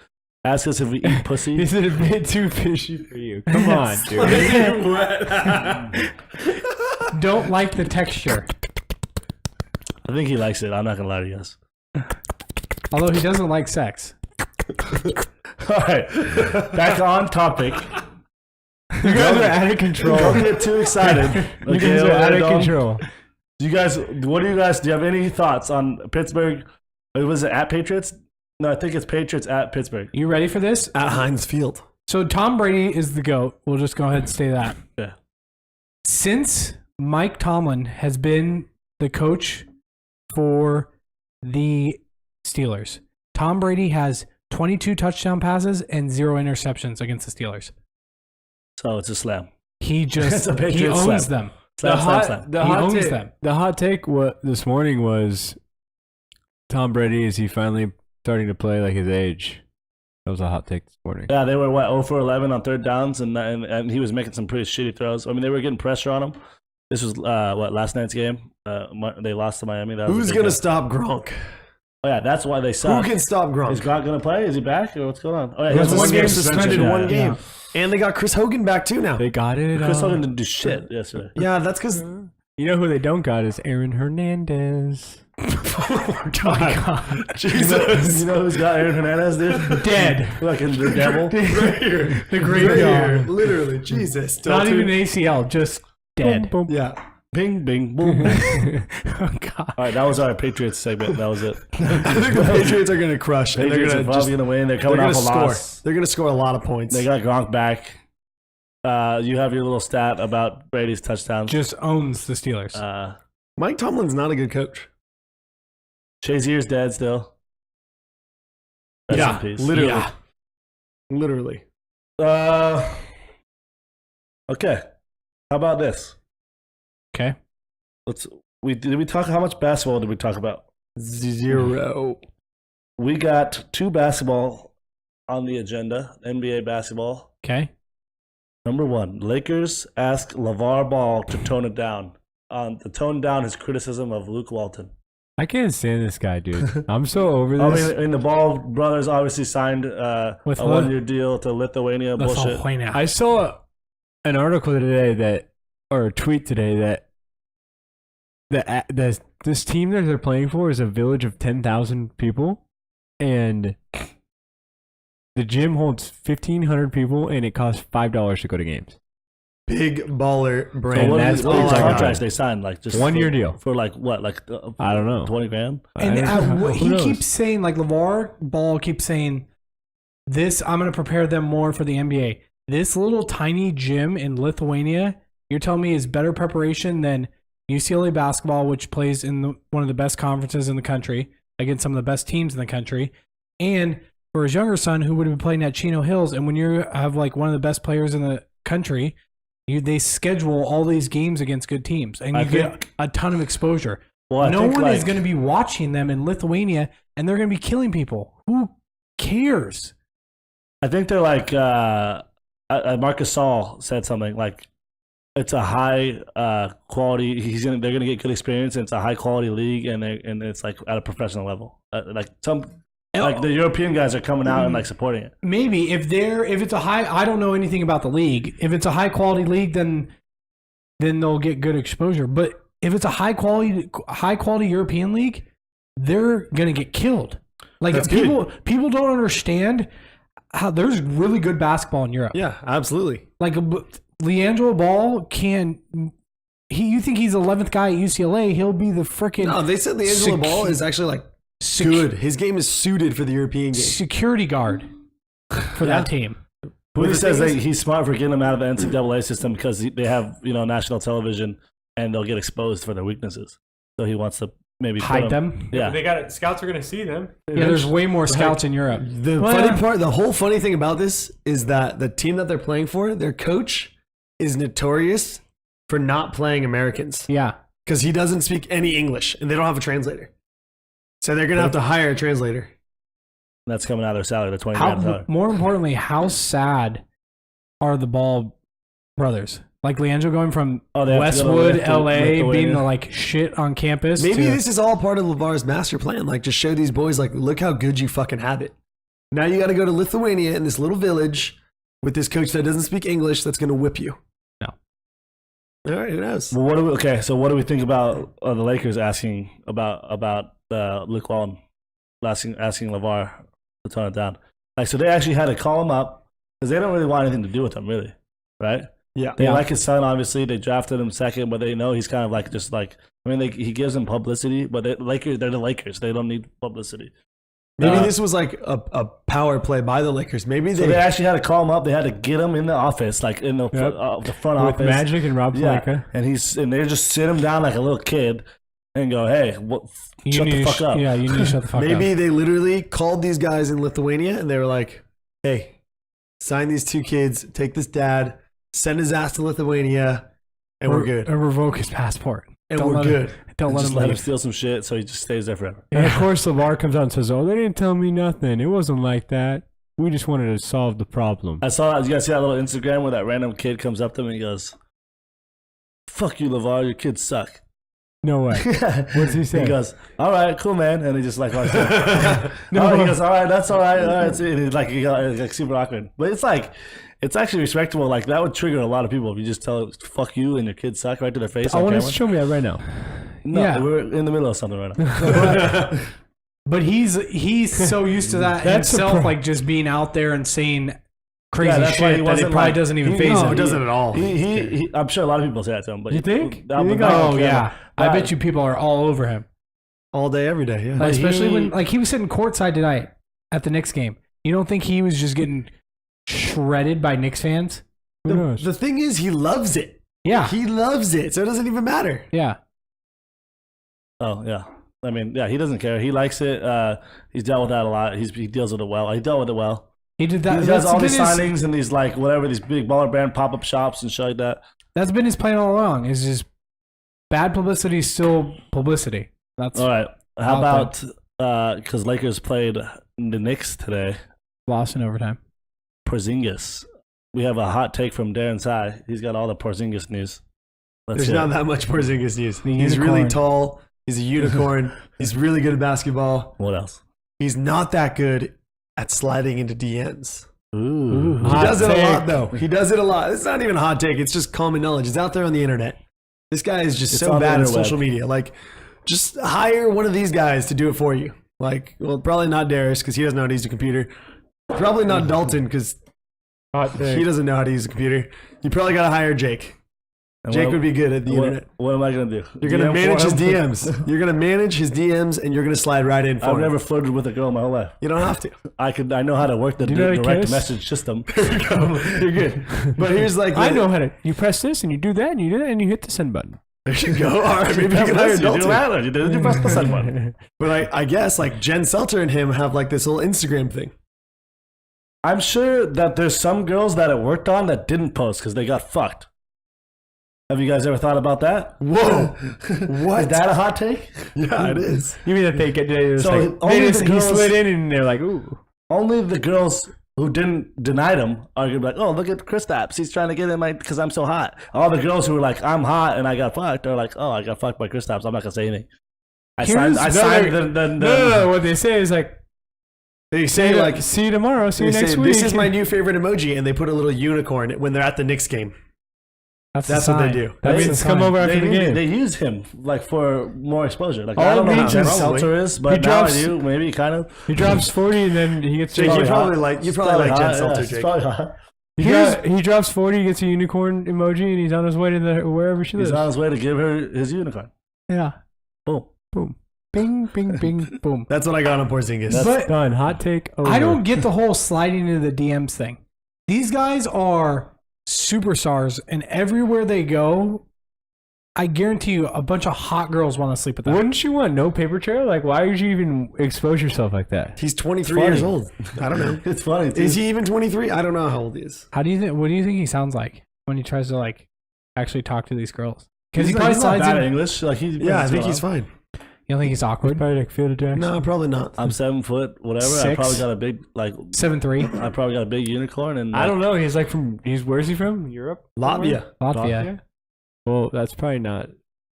ask us if we eat pussy. Is it a bit too fishy for you? Come on, dude. Don't like the texture. I think he likes it. I'm not gonna lie to you guys. Although he doesn't like sex. All right, back on topic. You guys are out of control. Don't get too excited. You Okay, guys are out of Dalton? control. Do you guys? What do you guys? Do you have any thoughts on Pittsburgh? Was it at Patriots? No, I think it's Patriots at Pittsburgh. You ready for this? At Heinz Field. So Tom Brady is the GOAT. We'll just go ahead and say that. Yeah. Since Mike Tomlin has been the coach for the Steelers, Tom Brady has 22 touchdown passes and 0 interceptions against the Steelers. So it's a slam. He It's just a he Patriots owns slam. them. Slam, slam, slam. The He hot owns take, them. The hot take this morning was Tom Brady, is he finally starting to play like his age? That was a hot take this morning. Yeah, they were 0 for 11 on third downs, and he was making some pretty shitty throws. I mean, they were getting pressure on him. This was last night's game. They lost to Miami. That was a Who's big gonna game. stop Gronk? Oh yeah, that's why they Who suck. can stop Is Gronk? Gronk gonna play? Is he back or what's going on? Oh yeah, He he has has one game suspension. suspended, Yeah, one yeah. game, and they got Chris Hogan back too now. They got it. Chris Hogan didn't do shit yesterday. Yeah, that's because You know who they don't got is Aaron Hernandez. Oh my God. Jesus. You know who's got Aaron Hernandez, dude? Dead. Fucking the devil. Right here. The Right graveyard. here. Literally. Jesus. Not Don't even an ACL, just dead. Boom, boom. Yeah. Bing, bing, boom. Oh God. All right, that was our Patriots segment. That was it. I think the Patriots are going to crush. And Patriots they're are going to probably going to win. They're coming off a score. loss. They're going to score a lot of points. They got Gronk back. You have your little stat about Brady's touchdowns. Just owns the Steelers. Mike Tomlin's not a good coach. Shazier's dead still. Rest in peace. literally. Yeah. Literally. Okay. How about this? Okay. Did we talk how much basketball did we talk about? 0. We got 2 basketball on the agenda, NBA basketball. Okay. Number 1, Lakers ask LeVar Ball to tone it down. To tone down his criticism of Luke Walton. I can't stand this guy, dude. I'm so over I this. mean, the Ball brothers obviously signed a With 1-year deal to Lithuania That's bullshit. all point out. I saw an article today or a tweet today that this team that they're playing for is a village of 10,000 people, and the gym holds 1,500 people, and it costs $5 to go to games. Big baller So brand. what are that's these all I got. contracts they signed? Like just 1-year deal. for like what? Like I don't know. 20 grand. And Who he knows? keeps saying, like LeVar Ball keeps saying, this, I'm going to prepare them more for the NBA. This little tiny gym in Lithuania, you're telling me is better preparation than UCLA basketball, which plays in one of the best conferences in the country against some of the best teams in the country. And for his younger son, who would have been playing at Chino Hills, and when you have like one of the best players in the country, they schedule all these games against good teams, and you get a ton of exposure. Well, I No think, one like, is going to be watching them in Lithuania, and they're going to be killing people. Who cares? I think they're like Marcus Saul said something like it's a high quality. They're gonna get good experience, and it's a high quality league, and it's like at a professional level. Like the European guys are coming out and like supporting it. Maybe if it's a high, I don't know anything about the league. If it's a high quality league, then they'll get good exposure. But if it's a high quality European league, they're gonna get killed. Like That's people don't understand how there's really good basketball in Europe. Yeah, absolutely. Like Leandro Ball can. You think he's the 11th guy at UCLA? He'll be the freaking. No, they said the Angelo Ball is actually like good. His game is suited for the European game. security guard for that team. Booty says he's smart for getting them out of the NCAA system because they have national television and they'll get exposed for their weaknesses. So he wants to maybe Hide them. Yeah, They got it. Scouts are gonna see them. Yeah, there's way more scouts in Europe. The whole funny thing about this is that the team that they're playing for, their coach is notorious for not playing Americans Yeah. because he doesn't speak any English and they don't have a translator. So they're gonna have to hire a translator. that's coming out of their salary. The 20 grand salary. More importantly, how sad are the Ball brothers? Like Leandro going from Oh, they have to Westwood, go to LA, Lithuania. being the like shit on campus. Maybe to- this is all part of LeVar's master plan. Like, just show these boys, like, look how good you fucking have it. Now you got to go to Lithuania in this little village with this coach that doesn't speak English that's going to whip you. No. All right, who knows? Well, so what do we think about the Lakers asking about Luke Walton, asking LeVar to tone it down? Like, so they actually had to call him up because they don't really want anything to do with him, really, right? Yeah. They like his son, obviously. They drafted him second, but they know he's kind of like just like he gives them publicity, but they're the Lakers. They don't need publicity. Maybe this was like a power play by the Lakers. Maybe So they actually had to call him up. They had to get him in the office, like in the the front With office. Magic and Rob Pelinka. and they just sit him down like a little kid and go, "Hey, shut the fuck up." Yeah, you need to shut the fuck up. Maybe they literally called these guys in Lithuania and they were like, hey, sign these 2 kids, take this dad, send his ass to Lithuania, and we're good. Or revoke his passport. And Don't we're let him- good. Don't let Just him let him leave. steal some shit, so he just stays there forever. And of course, LeVar comes out and says, "Oh, they didn't tell me nothing. It wasn't like that. We just wanted to solve the problem." I saw that. You guys see that little Instagram where that random kid comes up to him and he goes, "Fuck you, LeVar. Your kids suck." No way. What does he say? He goes, "All right, cool, man," and he just like walks away. He goes, "All right, that's all right." All right. And he's like, it's like super awkward, but it's actually respectable. Like that would trigger a lot of people if you just tell "fuck you" and your kids suck right to their face. I on want camera. to show me that right now. No, Yeah. we're in the middle of something right now. But he's so used to that That's himself, like just being out there and saying crazy that's why he shit that it wasn't, probably like- doesn't even he- phase no, him. it doesn't at all. He I'm sure a lot of people say that to him. But You think? That You would think? not- Oh yeah, I That- bet you people are all over him. All day, every day. Yeah. Like, especially he- when like he was sitting courtside tonight at the Knicks game. You don't think he was just getting shredded by Knicks fans? Who knows? The thing is, he loves it. Yeah, He loves it, so it doesn't even matter. yeah. Oh yeah. I mean, yeah, he doesn't care. He likes it. He's dealt with that a lot. He deals with it well. He dealt with it well. He did that. He does That's all been these his- signings and these like whatever these big baller brand pop up shops and shit like that. That's been his plan all along. Is just bad publicity is still publicity. That's All right. How I'll about because Lakers played the Knicks today? lost in overtime. Porzingis. We have a hot take from Darren Tsai. He's got all the Porzingis news. Let's There's hear not it. that much Porzingis news. The He's really unicorn. tall. He's a unicorn. He's really good at basketball. What else? He's not that good at sliding into DMs. Ooh. He Hot does it a take. lot, though. He does it a lot. It's not even a hot take. It's just common knowledge. It's out there on the internet. This guy is just It's so on the bad at interweb. social media. Like, just hire one of these guys to do it for you. Like, well, probably not Darius because he doesn't know how to use a computer. Probably not Dalton because Hot he take. doesn't know how to use a computer. You probably got to hire Jake. And Jake what- would be good at the internet. What am I gonna do? You're going to DM manage for his him? DMs. You're going to manage his DMs and you're going to slide right in for I've him. never flirted with a girl my whole life. You don't have to. I know how to work the Do you know how to direct kiss? message system. You're good. But here's like, I know how to. You press this and you do that and you do that and you hit the send button. There you go. All right, maybe you can hire You do Dalton. that. You did. You press the send button. But I guess like Jen Selter and him have like this little Instagram thing. I'm sure that there's some girls that it worked on that didn't post because they got fucked. Have you guys ever thought about that? Whoa. What? Is that a hot take? Yeah, it is. You mean that they get it was So like, only they the he girls- slid in and they're like, ooh. Only the girls who didn't deny him are gonna be like, "Oh, look at Kristaps. He's trying to get in my because I'm so hot." All the girls who were like, "I'm hot and I got fucked," are like, "Oh, I got fucked by Kristaps. I'm not gonna say anything." I signed No, what they say is like, They say say like see you tomorrow, see you they next say week. this is my new favorite emoji, and they put a little unicorn when they're at the Knicks game. That's what they sign. do. That That's means the come sign. over after the game. They use him like for more exposure. Like All I don't know it how means Jen is- Seltzer is, but He now drops- I do. Maybe kind of. He drops 40 and then he gets Jake, you Probably probably hot. like you It's probably like Jen hot, Selter, it's Jake. probably hot. he drops 40, gets a unicorn emoji, and he's on his way to the wherever she lives. He's on his way to give her his unicorn. Yeah. Boom. Boom. Bing, bing, bing, boom. That's what I got on Porzingis. That's- But Done. Hot take over. I don't get the whole sliding into the DMs thing. These guys are superstars, and everywhere they go, I guarantee you a bunch of hot girls want to sleep with them. Wouldn't you want no paper trail? Like, why would you even expose yourself like that? He's 23 Funny. years old. I don't know. It's funny. Too. Is he even 23? I don't know how old he is. How do you think? What do you think he sounds like when he tries to like actually talk to these girls? Because he He's probably not slides bad at in. English. Like he's Yeah, I think he's fine. You don't think he's awkward? Probably like Field of Jackson. No, probably not. I'm 7 foot, whatever. I 6. probably got a big 7'3". I probably got a big unicorn, and I don't know. He's like from. Where's he from? Europe? Latvia. Latvia. Well, that's probably not.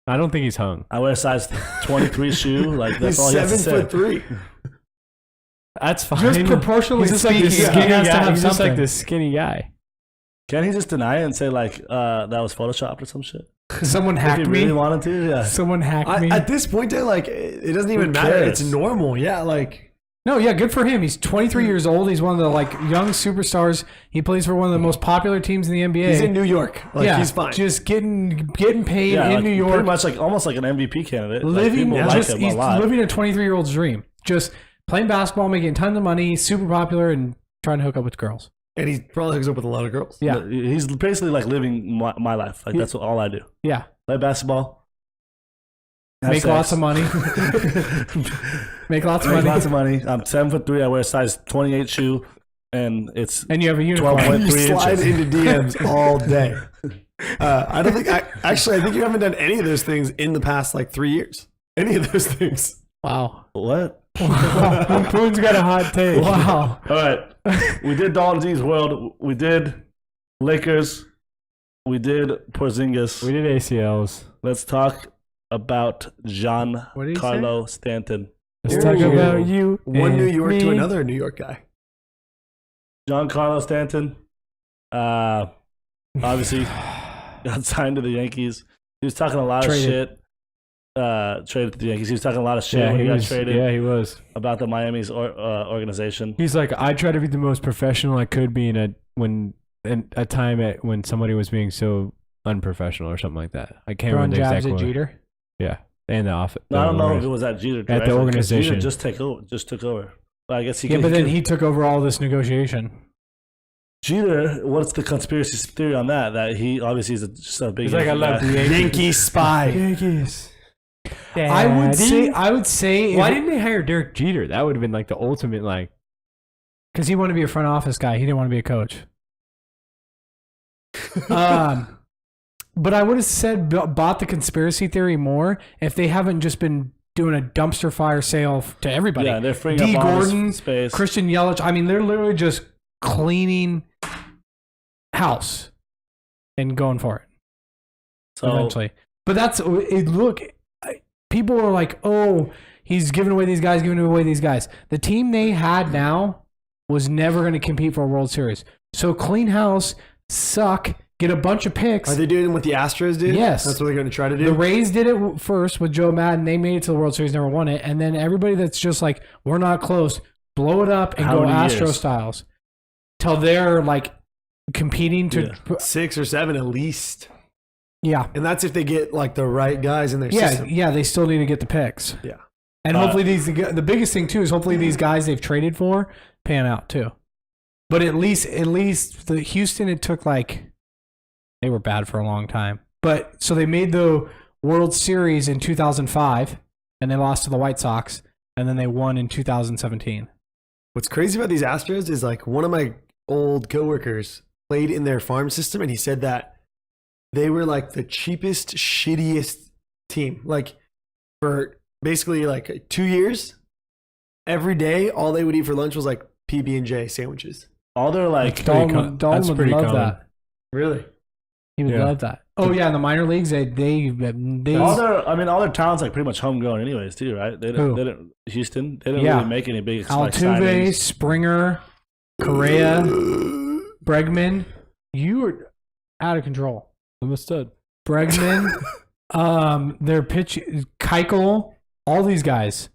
I don't think he's hung. I wear a size 23 shoe. Like that's He's all he has to say. 7'3". That's fine. Just proportionally He's just like this speaking, skinny he has to guy. have He's just like something. this skinny guy. Can he just deny it and say like that was photoshopped or some shit? Someone If hacked he me. really wanted to, yeah. Someone hacked me. At this point, though, like it doesn't even matter. cares? It's normal. Yeah, like No, yeah, good for him. He's 23 years old. He's one of the like young superstars. He plays for one of the most popular teams in the NBA. he's in New York. Like yeah, he's fine. Just getting paid Yeah, in like, New pretty York, much like almost like an MVP candidate. Like, living people like just him he's a lot. living a 23-year-old's dream. Just playing basketball, making tons of money, super popular, and trying to hook up with girls. And he probably hooks up with a lot of girls. Yeah, But he's basically like living my life. Like that's all I do. yeah. Play basketball. have Make sex. lots of money. Make lots of Make money. lots of money. I'm 7'3". I wear a size 28 shoe, and it's And you have a unicorn. 12.3 You slide inches. into DMs all day. I don't think. I think you haven't done any of those things in the past like 3 years. Any of those things. Wow. What? Poone's got a hot take. Wow. All right. We did Dalton D's World. We did Lakers. We did Porzingis. We did ACLs. Let's talk about What did he Giancarlo Stanton. Let's Ooh. talk about you. One and New York to me. another New York guy. Giancarlo Stanton, obviously got signed to the Yankees. He was talking a lot Traded. of shit. traded to the Yankees. He was talking a lot of shit Yeah, when he got was. traded Yeah, he was. about the Miami's organization. He's like, I tried to be the most professional I could be in a time when somebody was being so unprofessional or something like that. I can't Throwing remember the jabs exact at word. Jeter. Yeah, and the office. No, I don't know if it was at Jeter. At the directly, 'cause organization. Jeter just took over. But I guess he. Yeah, could, but then could- he took over all this negotiation. Jeter. What's the conspiracy theory on that? That he obviously is just a big. He's like, I love guy. the Yankees. Yankee spy. Yankees. I would say Why didn't they hire Derek Jeter? That would have been like the ultimate like. because he wanted to be a front office guy. He didn't want to be a coach. But I would have said bought the conspiracy theory more if they haven't just been doing a dumpster fire sale to everybody. Yeah, they're freeing D. up all this Gordon, space. Christian Yelich. I mean, they're literally just cleaning house and going for it So eventually. But that's it. Look, people are like, "Oh, he's giving away these guys, giving away these guys." The team they had now was never going to compete for a World Series. So clean house, suck, get a bunch of picks. Are they doing it with the Astros, dude? Yes. That's what they're going to try to do? The Rays did it first with Joe Madden. They made it to the World Series, never won it. And then everybody that's just like, we're not close, blow it up and How go many Astro years? styles. Till they're like competing to. 6 or 7 at least. Yeah. And that's if they get like the right guys in their Yeah. system. Yeah. They still need to get the picks. Yeah. And hopefully the biggest thing too is hopefully these guys they've traded for pan out too. But at least the Houston, it took like, they were bad for a long time. But so they made the World Series in 2005 and they lost to the White Sox and then they won in 2017. What's crazy about these Astros is like one of my old coworkers played in their farm system and he said that they were like the cheapest, shittiest team. Like for basically like 2 years, every day, all they would eat for lunch was like PB&J sandwiches. all their like Dalton that's would pretty love common. that. Really? He would Yeah. love that. Oh yeah, in the minor leagues, they all their talent's like pretty much homegrown anyways too, right? They Who? didn't Houston. They didn't Yeah. really make any big like, Altuve, signings. Springer, Correa, Bregman. You were out of control. I'm a stud. Bregman, their pitch, Keuchel, all these guys.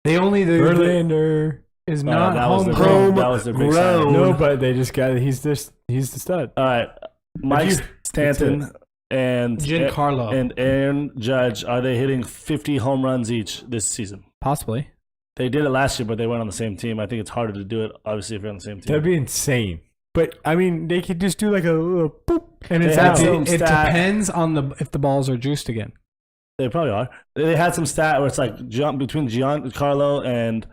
They only Verlander. is Oh, not that was their homegrown. big- that was their big Homegrown. signing. No, but they just got he's the stud. All right, Mike you- Stanton and Giancarlo. and Aaron Judge, are they hitting 50 home runs each this season? Possibly. They did it last year, but they weren't on the same team. I think it's harder to do it, obviously, if you're on the same team. That'd be insane. But I mean, they could just do like a little boop. And They it's have it, some it stat- depends on if the balls are juiced again. They probably are. They had some stat where it's like between Giancarlo and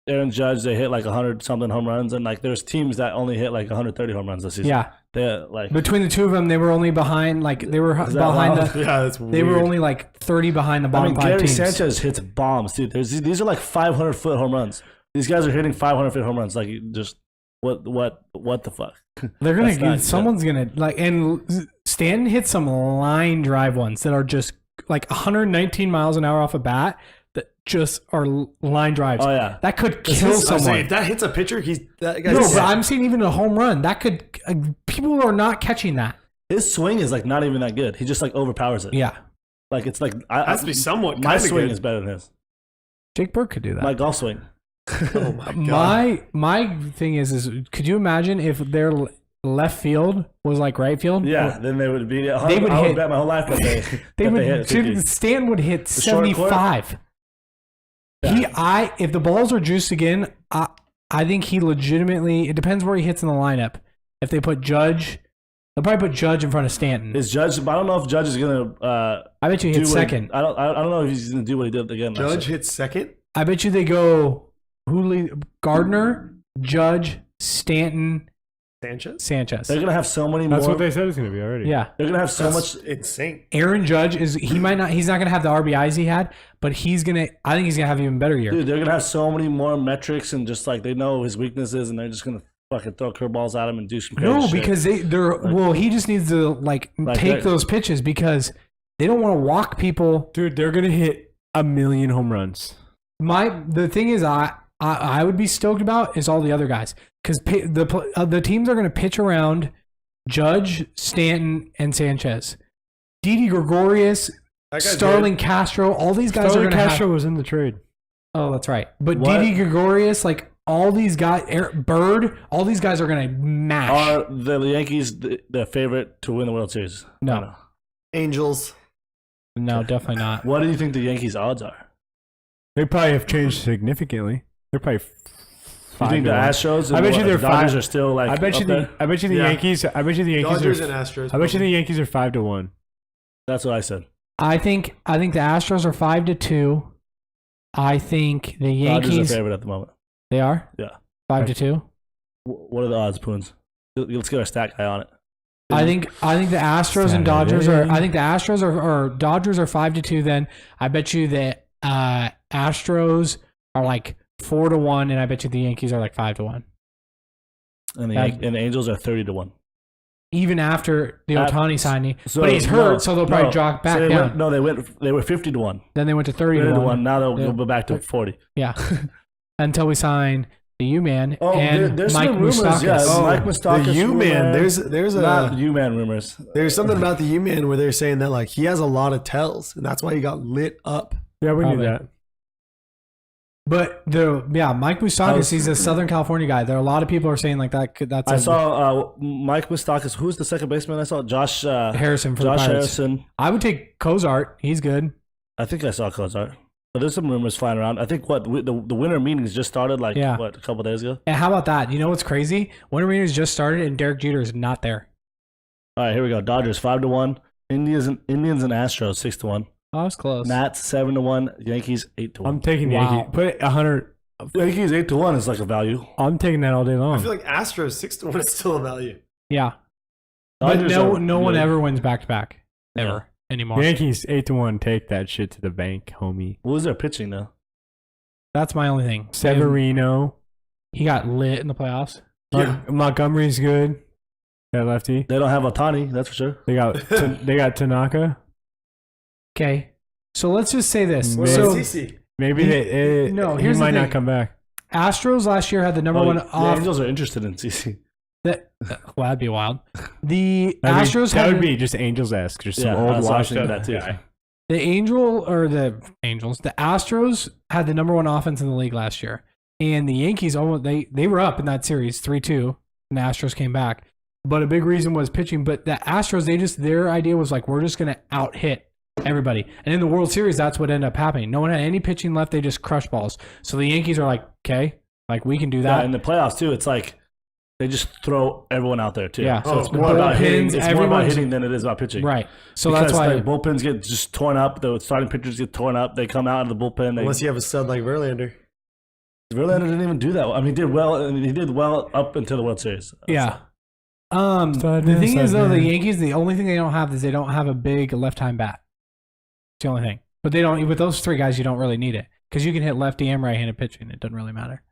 Aaron Judge, they hit like 100-something home runs, and like there's teams that only hit like 130 home runs this season. Yeah. They're like Between the two of them, they were only behind they were Is that behind wild? the Yeah, that's they were weird. only like 30 behind the I bottom mean, 5 Gary teams. Sanchez hits bombs, dude. These are like 500-foot home runs. These guys are hitting 500-foot home runs. Like, just what the fuck? They're gonna That's not- someone's gonna like, and Stanton hit some line drive ones that are just like 119 miles an hour off a bat that just are line drives. Oh yeah, That could I kill was saying, someone. if that hits a pitcher, that guy's No, sick. but I'm saying even a home run that could. People are not catching that. his swing is like not even that good. He just like overpowers it. Yeah, Like it's like has to be somewhat my kinda swing good. is better than his. Jake Burke could do that. My golf swing. Oh my god. My thing is could you imagine if their left field was like right field? Yeah, then they would be. They would I would hit- bet my whole life that They that would. hit 50. Stan would hit short court? 75. If the balls are juiced again, I think he legitimately. It depends where he hits in the lineup. If they put Judge, they'll probably put Judge in front of Stanton. Is Judge? But I don't know if Judge is gonna. I bet you do hit what- second. I don't know if he's gonna do what he did again. last Judge year. hits second? I bet you they go Gardner, Judge, Stanton, Sanchez. They're gonna have so many That's more. what they said it's gonna be already. Yeah. They're gonna have so That's much. insane. Aaron Judge he's not gonna have the RBIs he had, but I think he's gonna have an even better year. Dude, they're gonna have so many more metrics and just like they know his weaknesses and they're just gonna fucking throw curveballs at him and do some crazy No, shit. because he just needs to like take that- those pitches because they don't want to walk people. Dude, they're gonna hit 1,000,000 home runs. The thing is I would be stoked about is all the other guys because the teams are going to pitch around Judge, Stanton, and Sanchez. Didi Gregorius Starling Castro, all these guys are Starling going to Castro have. was in the trade. Oh, that's right. But What? Didi Gregorius, like all these guys, Bird, all these guys are going to mash. Are the Yankees the favorite to win the World Series? No. Angels. No, definitely not. What do you think the Yankees' odds are? They probably have changed significantly. They're probably You think the Astros and I bet you they're the Dodgers five- are still like I bet you up there? the Yeah. Yankees. I bet you the Yankees Dodgers are. and Astros. I bet you the Yankees are 5-1. That's what I said. I think the Astros are 5-2. I think the Dodgers Yankees. are favorite at the moment. They are? Yeah. 5-2. What are the odds, Poons? Let's get our stat guy on it. I think the Astros and Dodgers are. I think the Astros or Dodgers are 5-2. Then I bet you the Astros are like 4-1, and I bet you the Yankees are like 5-1. And the Angels are 30-1. Even after the Ohtani signing, So, but he's hurt, so they'll probably drop back so down. they were 50-1. Then they went to 30-1. 30-1. Now they'll Yeah. go back to 40. Yeah, until we sign the U-Man Oh, and there's Mike some rumors. Moustakas. Yeah, Oh, Mike Moustakas. the U-Man. rumor. There's not a U-Man rumors. there's something about the U-Man where they're saying that like he has a lot of tells, and that's why he got lit up. Yeah, we knew Probably. that. But Mike Moustakas, he's a Southern California guy. There are a lot of people are saying like that. That's I saw Mike Moustakas. Who's the second baseman I saw? Josh Harrison for Josh the Pirates. Harrison. I would take Cozart. He's good. I think I saw Cozart. But there's some rumors flying around. I think the winter meetings just started a couple days ago. And how about that? You know what's crazy? Winter meetings just started and Derek Jeter is not there. All right, here we go. Dodgers 5-1. Indians and Astros 6-1. Oh, that's close. Nats 7-1. Yankees 8-1. I'm taking the Wow. Yankees. Put it 100. Yankees 8-1 is like a value. I'm taking that all day I long. feel like Astros 6-1 is still a value. Yeah. But Dodgers no are one good. ever wins back to back. Ever. Anymore. Yankees 8-1. Take that shit to the bank, homie. Who's their pitching though? That's my only thing. Severino. He got lit in the playoffs. Yeah. Montgomery's good. That lefty. They don't have Ohtani, that's for sure. They got Tanaka. Okay. So let's just say this. Where So is CC? Maybe No, he here's the might not thing. come back. Astros last year had the number one The off. Angels are interested in CC. Well, that'd be wild. The That Astros would had be just Angels-esque. Just some Yeah, old that's what I was Washington thinking that too. guy. the Astros had the number one offense in the league last year. And the Yankees, they were up in that series 3-2, and the Astros came back. But a big reason was pitching. But the Astros, their idea was like, we're just going to out hit everybody. And in the World Series, that's what ended up happening. No one had any pitching left. They just crushed balls. So the Yankees are like, okay, like we can do Yeah, that. in the playoffs too, it's like they just throw everyone out there too. Yeah. So it's Oh, more about hitting. bullpens, It's more about everyone's- hitting than it is about pitching. Right. So Because that's why. the bullpens get just torn up. The starting pitchers get torn up. They come out of the bullpen. Unless you have a stud like Verlander. Verlander didn't even do that. I mean, he did well. I mean, he did well up until the World Series. Yeah. Stud The man, thing is, stud though, the man. Yankees, the only thing they don't have is they don't have a big left-hand bat. It's the only thing. But they don't. With those three guys, you don't really need it because you can hit lefty and right-handed pitching. It doesn't really matter.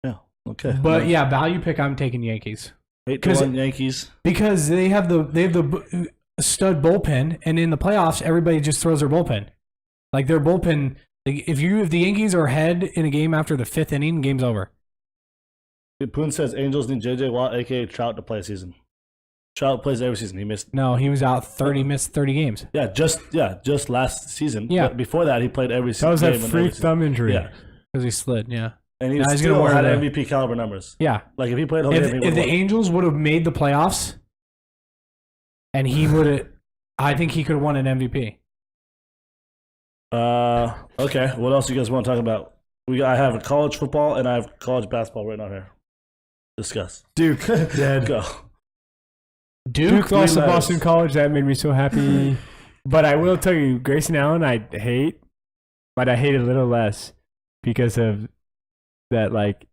Yeah. Okay. But yeah, value pick. I'm taking Yankees 8-1 Yankees. because they have the stud bullpen, and in the playoffs, everybody just throws their bullpen. Like their bullpen. Like if the Yankees are ahead in a game after the fifth inning, game's over. Poon says Angels need JJ Watt, aka Trout, to play a season. Trout plays every season. He missed. No, he was out 30, missed 30 games. Yeah, just last season. Yeah. But before that, he played every That was game. that in every freak season. thumb injury. Yeah, Because he slid. Yeah. and he Now he's still gonna wear had the- MVP caliber numbers. Yeah. Like if he played the whole game, he If the would've won. Angels would have made the playoffs, and he would have, I think he could have won an MVP. Okay. What else you guys want to talk about? I have college football and I have college basketball right now here. Discuss. Duke. Dead. Go. Duke lost to letters. Boston College. That made me so happy. But I will tell you, Grayson Allen, I hate, but I hate a little less because of that, like,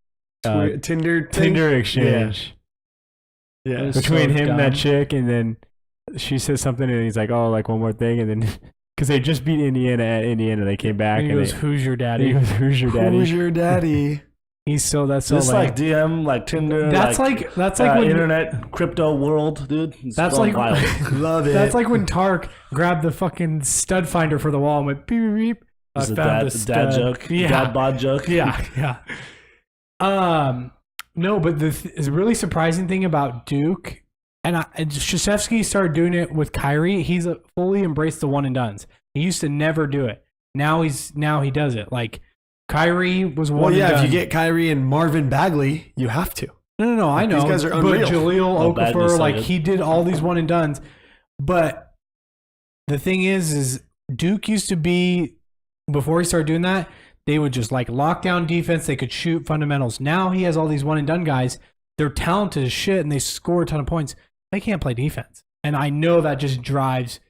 Tinder thing? Tinder exchange Yeah. It's between so him and that dumb. chick, and then she says something, and he's like, "Oh, like one more thing," and then because they just beat Indiana at Indiana, they came back And he and goes, "Who's your he daddy?" goes, "Who's your daddy?" Who's your daddy? He's so that's so This lame. like DM, like Tinder. that's like when internet crypto world, dude. It's that's gone like wild. Love it. that's like when Tark grabbed the fucking stud finder for the wall and went beep beep beep. This is a found dad, a dad stud. joke. Yeah. Dad bod joke. Yeah. No, but the really surprising thing about Duke And Krzyzewski started doing it with Kyrie. He's fully embraced the one and dones. He used to never do it. Now he does it. Like Kyrie was one. Well, yeah, and done. if you get Kyrie and Marvin Bagley, you have to. No, I know. These guys are unreal. But Jahlil Bagley's Okafor, so like good. he did all these one and dones. But the thing is Duke used to be, before he started doing that, they would just like lock down defense. They could shoot fundamentals. Now he has all these one and done guys. They're talented as shit and they score a ton of points. They can't play defense. And I know that just drives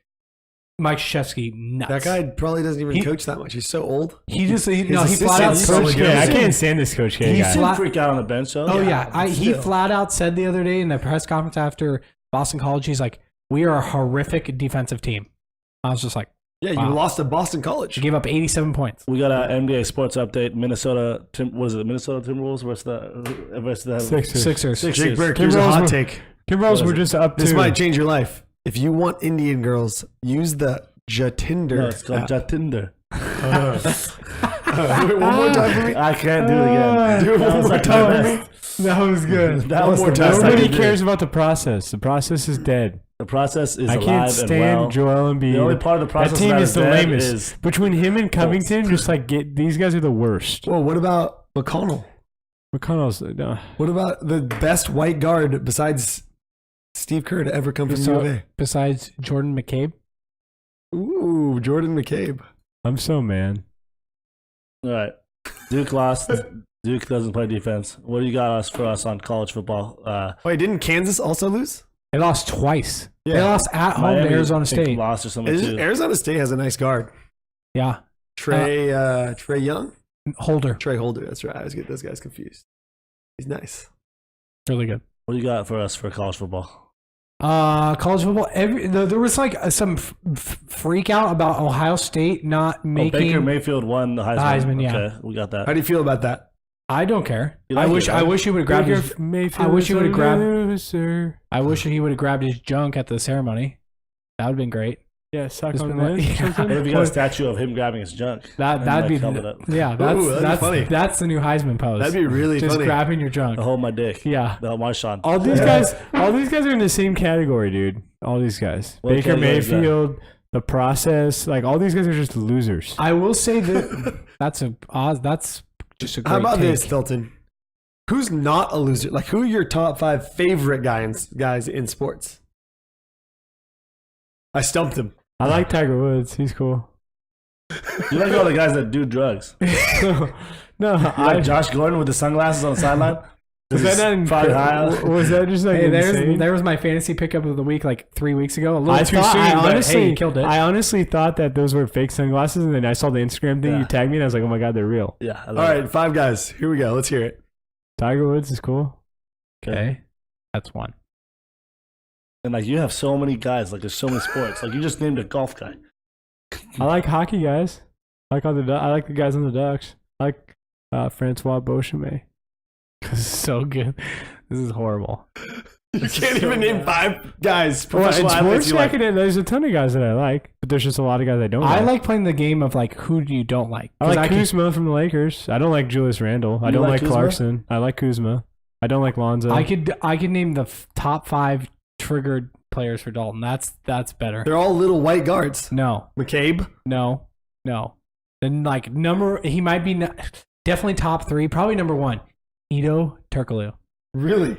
Mike Krzyzewski nuts. That guy probably doesn't even coach that much. He's so old. He flat out assistants- Coach K. I He can't stand this Coach K He's guy. flat- Freak out on the bench, though. Oh Yeah, yeah, but he still. flat out said the other day in the press conference after Boston College, he's like, "We are a horrific defensive team." I was just like, Yeah, Wow. you lost to Boston College. "She gave up 87 points." We got an NBA sports update. Minnesota Timberwolves versus the Sixers. Sixers. Jake Burke, here's a Timberwolves hot were- take. Timberwolves What were is just up This to. might change your life. If you want Indian girls, use the Jatinder. No, it's called app. Jatinder. Wait, one more time for me. I can't do it again. Do it That one was more like time the for best. me. That was good. That One was more the time. best I Nobody could do. cares about the process. The process is dead. The process is I alive can't and stand well. Joel Embiid. The only part of the process that team is is the dead lamest. is Between him and Covington, just like these guys are the worst. Well, what about McConnell? McConnell's What about the best white guard besides Steve Kerr to ever come from U of A? Besides Jordan McCabe, Ooh, Jordan McCabe. I'm so man. all right. Duke lost. Duke doesn't play defense. What do you got for us on college football? Wait, didn't Kansas also lose? they lost twice. They Yeah. lost at home to Arizona I think, State. lost or something too. Arizona State has a nice guard. Yeah, Trey Young? Holder, Trey Holder, that's right. I always get those guys confused. He's nice. really good. What do you got for us for college football? College football. There was like some freak out about Ohio State not making. Baker Mayfield won the Heisman. Heisman, yeah. Okay, we got that. How do you feel about that? I don't care. You like it, I right? wish he would have grabbed his. Mayfield I wish he is would've a grabbed- loser. I wish he would have grabbed his junk at the ceremony. That would have been great. Yeah, suck Just on been that. like- Yeah. What if you got a statue of him grabbing his junk? And, That'd be cover it up? yeah. that'd be funny. That's the new Heisman pose. That'd be really just funny. grabbing your junk. To hold my dick. Yeah. The Marshawn. All these guys are in the same category, dude. All these guys. What Baker category is that? Mayfield, the process, like all these guys are just losers. I will say that that's just a great How about take. this, Hilton? Who's not a loser? Like, who are your top 5 favorite guys in sports? I stumped him. I like Tiger Woods. He's cool. You like all the guys that do drugs. no, You like Josh Gordon with the sunglasses on the sideline? was that not Probably high. was that just like Hey, insane? there was my fantasy pickup of the week like 3 weeks ago. A little I too thought, soon, I but honestly, hey, he killed it. I honestly thought that those were fake sunglasses, and then I saw the Instagram thing Yeah. you tagged me, and I was like, "Oh my god, they're real." Yeah. I All love right, 5 guys. Here we go. Let's hear it. Tiger Woods is cool. Okay, that's one. And like you have so many guys. Like there's so many sports. Like you just named a golf guy. I like hockey guys. I like the guys on the Ducks. I like Francois Beauchemin. This is so good. This is horrible. You can't even name 5 guys. Well, in Professional athletes sports, you like. there's a ton of guys that I like, but there's just a lot of guys I don't. I like. like playing the game of like who do you don't like? I 'Cause like can- Kuzma from the Lakers. I don't like Julius Randle. I You don't like like Kuzma? Clarkson. I like Kuzma. I don't like Lonzo. I could name the top 5 triggered players for Dalton. That's better. They're all little white guards. No, McCabe. no. Then like he might be definitely top 3. Probably number 1. Ito Turkoglu. Really?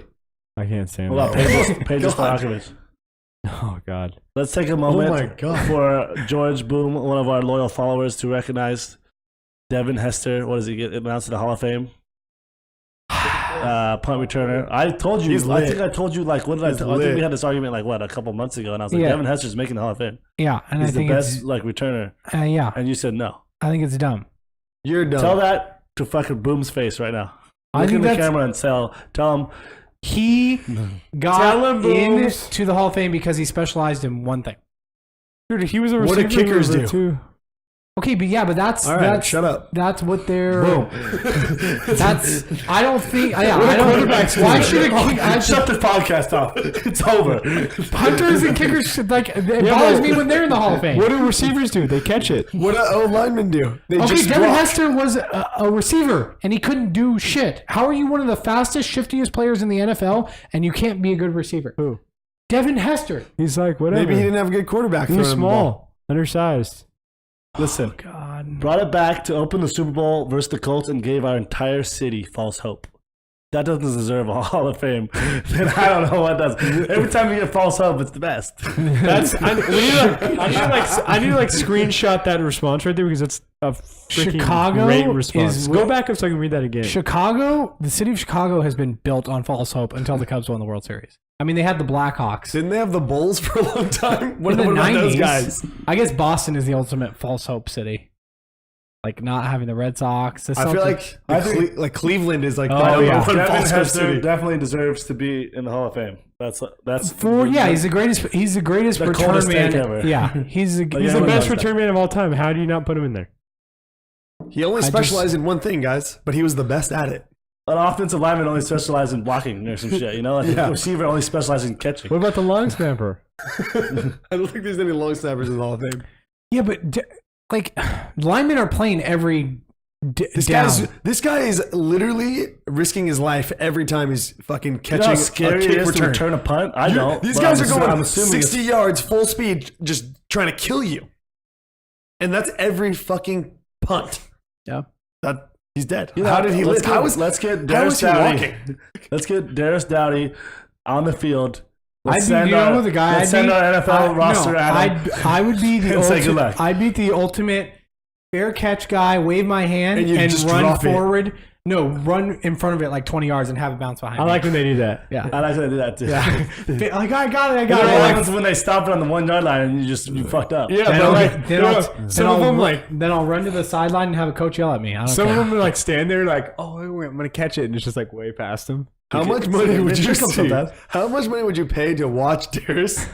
I can't stand What about that. Pedro God. Stojakovic? Oh God. Let's take a Oh moment my God. for George Boom, one of our loyal followers, to recognize Devin Hester. What does he get announced to the Hall of Fame? Punt returner. I told you. He's I lit. think I told you. Like, what did I He's tell? I think lit. we had this argument like a couple months ago, and I was like, Yeah. Devin Hester's making the Hall of Fame. Yeah, and He's I the think best it's like returner, yeah. and you said no. I think it's dumb. You're dumb. Tell that to fucking Boom's face right now. I Look in think the that's camera and tell him. he Tell got him, Booms. into the Hall of Fame because he specialized in one thing. Dude, he was a What do receiver kickers over do? Too. Okay, but that's All right, shut up. That's what they're. Boom. That's. I don't think. Yeah, I don't. Why should a kick? I Shut the podcast off. It's over. punters and kickers should, like it bothers me when they're in the Hall of Fame. What do receivers do? They catch it. What do O linemen do? They Okay, just Devin block. Hester was a receiver and he couldn't do shit. How are you one of the fastest, shiftiest players in the NFL and you can't be a good receiver? Who? Devin Hester. He's like, whatever. Maybe he didn't have a good quarterback. He was throwing the ball. small, undersized. Listen, God. brought it back to open the Super Bowl versus the Colts and gave our entire city false hope. That doesn't deserve a Hall of Fame. Then I don't know what does. Every time you get false hope, it's the best. That's I need to screenshot that response right there because it's a freaking Chicago great response. is- Go back up so I can read that again. Chicago, the city of Chicago has been built on false hope until the Cubs won the World Series. I mean, they had the Blackhawks. Didn't they have the Bulls for a long time? What In the about those 90s, guys? I guess Boston is the ultimate false hope city. Like not having the Red Sox. The I feel Celtics. like Cleveland is like Oh, the number yeah. one Devin false hope Hester city. definitely deserves to be in the Hall of Fame. That's He's the greatest. He's the greatest The return coldest man take ever. Yeah, he's the He's the everyone best knows that. return man of all time. How do you not put him in there? He only specialized in one thing, guys, but he was the best at it. An offensive lineman only specializes in blocking or some shit. You know, like a receiver only specializes in catching. What about the long snapper? I don't think there's any long snappers in the Hall of Fame. Yeah, but linemen are playing every This guy is literally risking his life every time he's fucking You know catching how a scary kick it is to return. return a punt? I know. These but guys I'm are going assuming 60 yards full speed, just trying to kill you, and that's every fucking punt. Yeah. That he's dead. You know, How did he live? Let's get how Darius is he Dowdy. walking? Let's get Darius Dowdy on the field. Let's I'd be, you know, the guy. Let's send our NFL roster no, at him. I would be the And say good luck. I'd be the ultimate fair catch guy. Wave my hand And you and just run drop it. forward. No, run in front of it like 20 yards and have it bounce behind. I me. like when they do that. Yeah. I like to do that too. Yeah. Like I got it. I You got know it. what Like, happens when they stop it on the 1 yard line and you fucked up? Yeah, then but I'll, like then I'll, then some I'll, of them then I'll run to the sideline and have a coach yell at me. I don't some care. of them like stand there like, oh, I'm gonna catch it, and it's just like way past them. How much money would you Come see? sometimes. How much money would you pay to watch Darius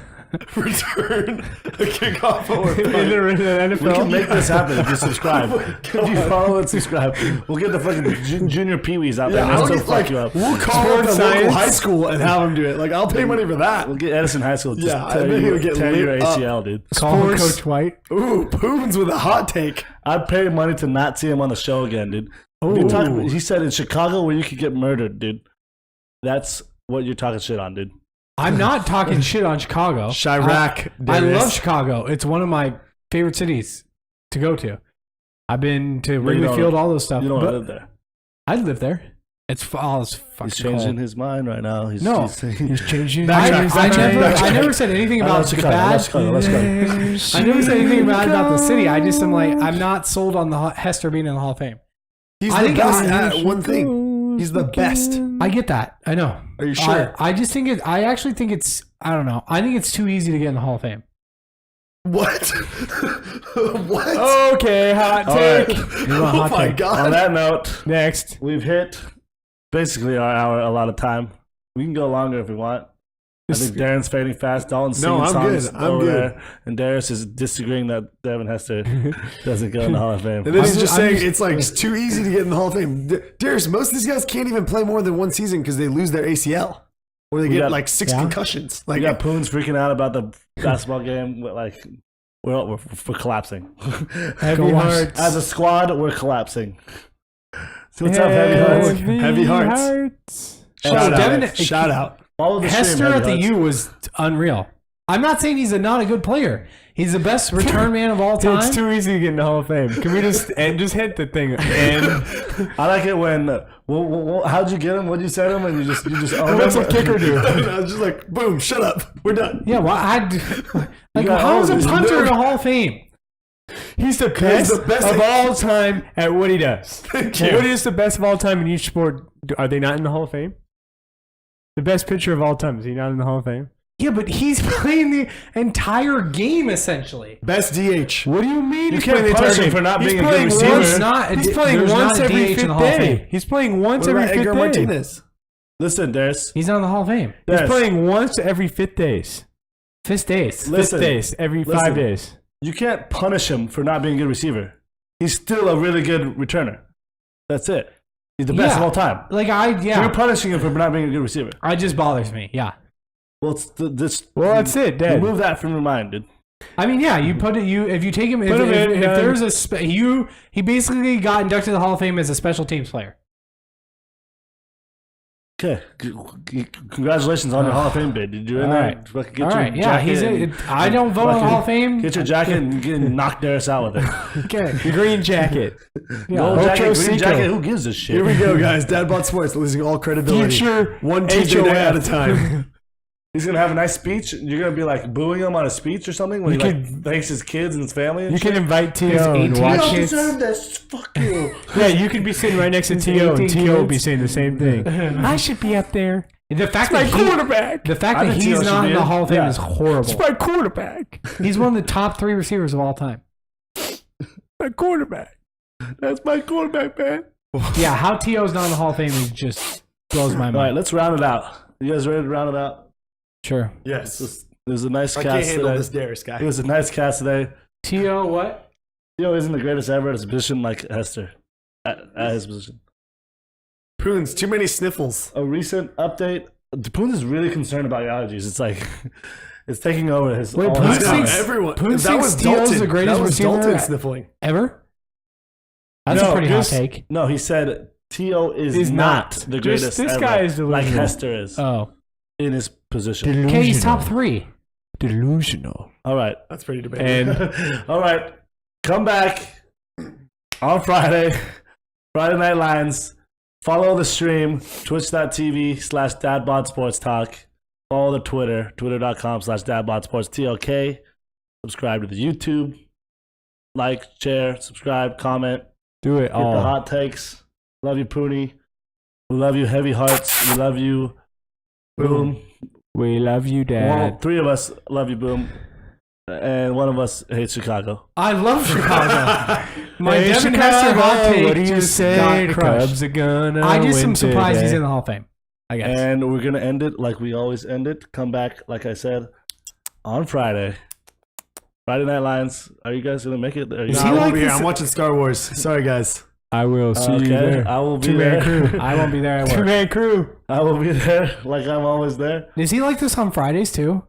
return a kickoff or a In punt? the NFL, We can make this happen if you subscribe. If you follow and subscribe, we'll get the fucking junior peewees out there Yeah, and I'll still get, fuck like, you up. we'll call up Sports the local science. high school and have him do it. Like, I'll pay money for that. We'll get Edison High School. Just Yeah, I tear bet he you, would get tear your lit up. ACL, dude. Call him Sports- Coach White. Ooh, Poons with a hot take. I'd pay money to not see him on the show again, dude. He said in Chicago where you could get murdered, dude. That's what you're talking shit on, dude. I'm not talking shit on Chicago. Chirac, I Darius. love Chicago. It's one of my favorite cities to go to. I've been to you Wrigley don't- Field, all those stuff. You don't want but to live there. I'd live there. It's fucking He's changing cold. his mind right now. He's changing. Backtrack, I never said anything about the bad. Let's go. I never said anything bad about the city. I just am like, I'm not sold on the Hester being in the Hall of Fame. He's I the think best I- at one thing. He's the best. I get that. I know. Are you sure? I just think it. I actually think it's. I don't know. I think it's too easy to get in the Hall of Fame. What? What? Okay, hot All take. right. Oh my On god. that note, Next. we've hit basically our hour a lot of time. We can go longer if we want. I think Darren's fading fast. Dalton's singing No, I'm songs good. I'm over good. there. And Darius is disagreeing that Devin Hester doesn't go in the Hall of Fame. And then he's I'm just just- saying I'm it's like it's too easy to get in the Hall of Fame. Darius, most of these guys can't even play more than one season because they lose their ACL or they get got- like 6 Yeah. concussions. We Like got Poons freaking out about the basketball game. Like, we're collapsing. Heavy hearts. As a squad, we're collapsing. So what's up, Heavy Hearts? Heavy hearts. Shout shout out. out. Shout out. Follow the stream, Hester Heavy at the Hearts. U was unreal. I'm not saying he's not a good player. He's the best return man of all Dude, time. it's too easy to get in the Hall of Fame. Can we just just hit the thing? And I like it when. How'd you get him? What'd you say to him? And you just own what's him? a kicker do? I was just like, boom, shut up. We're done. Yeah, well, like got how is a owned. punter in the Hall of Fame? He's the best, the best of all time at what he does. Thank you. What is the best of all time in each sport? Are they not in the Hall of Fame? The best pitcher of all time, is he not in the Hall of Fame? Yeah, but he's playing the entire game essentially. Best DH. What do you mean? You can't punish him for not being a good receiver. There's not a He's D- playing there's once not a every DH in fifth the Hall of day. Fame. He's playing once What every about fifth Edgar day. Martinez? Listen, Darius. He's not in the Hall of Fame. He's Darius, playing once every fifth days. Fifth days. Listen. Fifth days every Listen. 5 days. You can't punish him for not being a good receiver. He's still a really good returner. That's it. He's the best Yeah. of all time. Like So you're yeah. punishing him for not being a good receiver. It just bothers me. Yeah. Well, it's this. Well, that's it, Dad. Remove that from your mind, dude. I mean, yeah, you put it. If you take him, Put him in, if done. there's a he basically got inducted to the Hall of Fame as a special teams player. Okay. Congratulations on your Hall of Fame bid. Did you in All there? right. Fucking get All your right. Yeah, jacket I don't vote on the Hall of Fame. Get your jacket and get knock Darius out with it. Okay. The green jacket. Gold jacket, Ocho green Cinco. jacket. Who gives a shit? Here we go, guys. DadBods Sports losing all credibility. Future One Tuesday night at a time. He's gonna have a nice speech. And you're gonna be like booing him on a speech or something when You he like can- thanks his kids and his family. And You shit. can invite T.O. and 18 watch You don't it. deserve this. Fuck you. Yeah, you could be sitting right next to His T.O. and 18 T.O. will be kids. saying the same thing. I should be up there. The fact My that he, quarterback. the fact I that think he's T.O. should not be in the in. Hall of Fame Yeah. is horrible. It's my quarterback. He's one of the top 3 receivers of all time. My quarterback. That's my quarterback, man. Yeah, how T.O.'s not in the Hall of Fame is just blows my All right, mind. let's round it out. You guys ready to round it out? Sure. Yes. It was a nice I can't cast handle today. this Darius guy. It was a nice cast today. T.O. what? Theo isn't the greatest ever at his position like Hester at his position. Prunes, too many sniffles. A recent update. Poons is really concerned about allergies. It's like it's taking over his. Wait, all Poons his thinks- time. Everyone. Poons that thinks was T.O.'s Dalton. the greatest that was receiver Dalton at- sniffling. Ever? That's No, a pretty hot just- take. No, he said T.O. is Is not not. the Just greatest this ever, guy is like delusional. Hester is Oh. in his position. Okay, he's top 3. Delusional. All right. That's pretty debatable. And All right. Come back on Friday. Friday Night Lines. Follow the stream. Twitch.tv/DadBodSportsTalk. Follow the Twitter. Twitter.com/DadBodSportsTalk. Subscribe to the YouTube. Like, share, subscribe, comment. do it Get the all. hot takes. Love you, Pooney. We love you, Heavy Hearts. We love you, Boom. We love you, Well, Dad. 3 of us love you, Boom. And one of us hates Chicago. I love Chicago. My Hey, Devin Chicago, Hester hot take what do you just say? got The crushed. Cubs are gonna I just am win surprised he's today. in the Hall of Fame, I guess. And we're going to end it like we always end it. Come back, like I said, on Friday. Friday Night Lines. Are you guys going to make it? Are you Is Nah, he I won't like be here. this- I'm watching Star Wars. Sorry, guys. I will see you okay, there. I will be Two-man there. crew. I won't be there at work. Two-man crew. I will be there like I'm always there. Is he like this on Fridays too?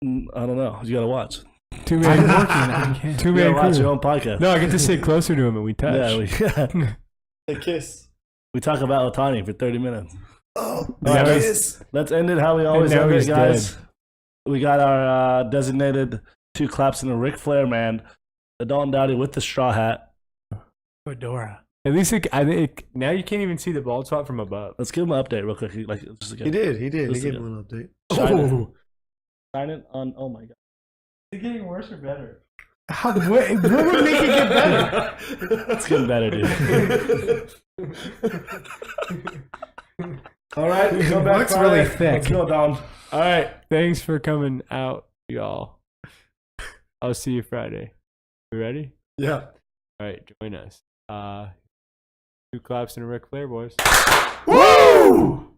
I don't know. You got to watch. I'm Two-man working. I can't. You got Two-man to watch your crew. own podcast. No, I get to sit closer to him and we touch. Yeah, A kiss. we talk about Otani for 30 minutes. Oh, Yeah, a let's- kiss. Let's end it how we always now end it, he's guys. We got our designated 2 claps and a Ric Flair man. The Dalton Dowdy with the straw hat. Fedora. At least I think now you can't even see the bald spot from above. Let's give him an update real quick. Like, just He did. He did. He Just gave a- him an update. Shine it. Oh, Sign it on. Oh my god. Is it getting worse or better? What would make it get better? It's getting better, dude. All right, come back. Looks really Friday. thick. Let's go, Dom. All right. Thanks for coming out, y'all. I'll see you Friday. You ready? yeah. All right, join us. 2 claps and a Ric Flair, boys. Woo!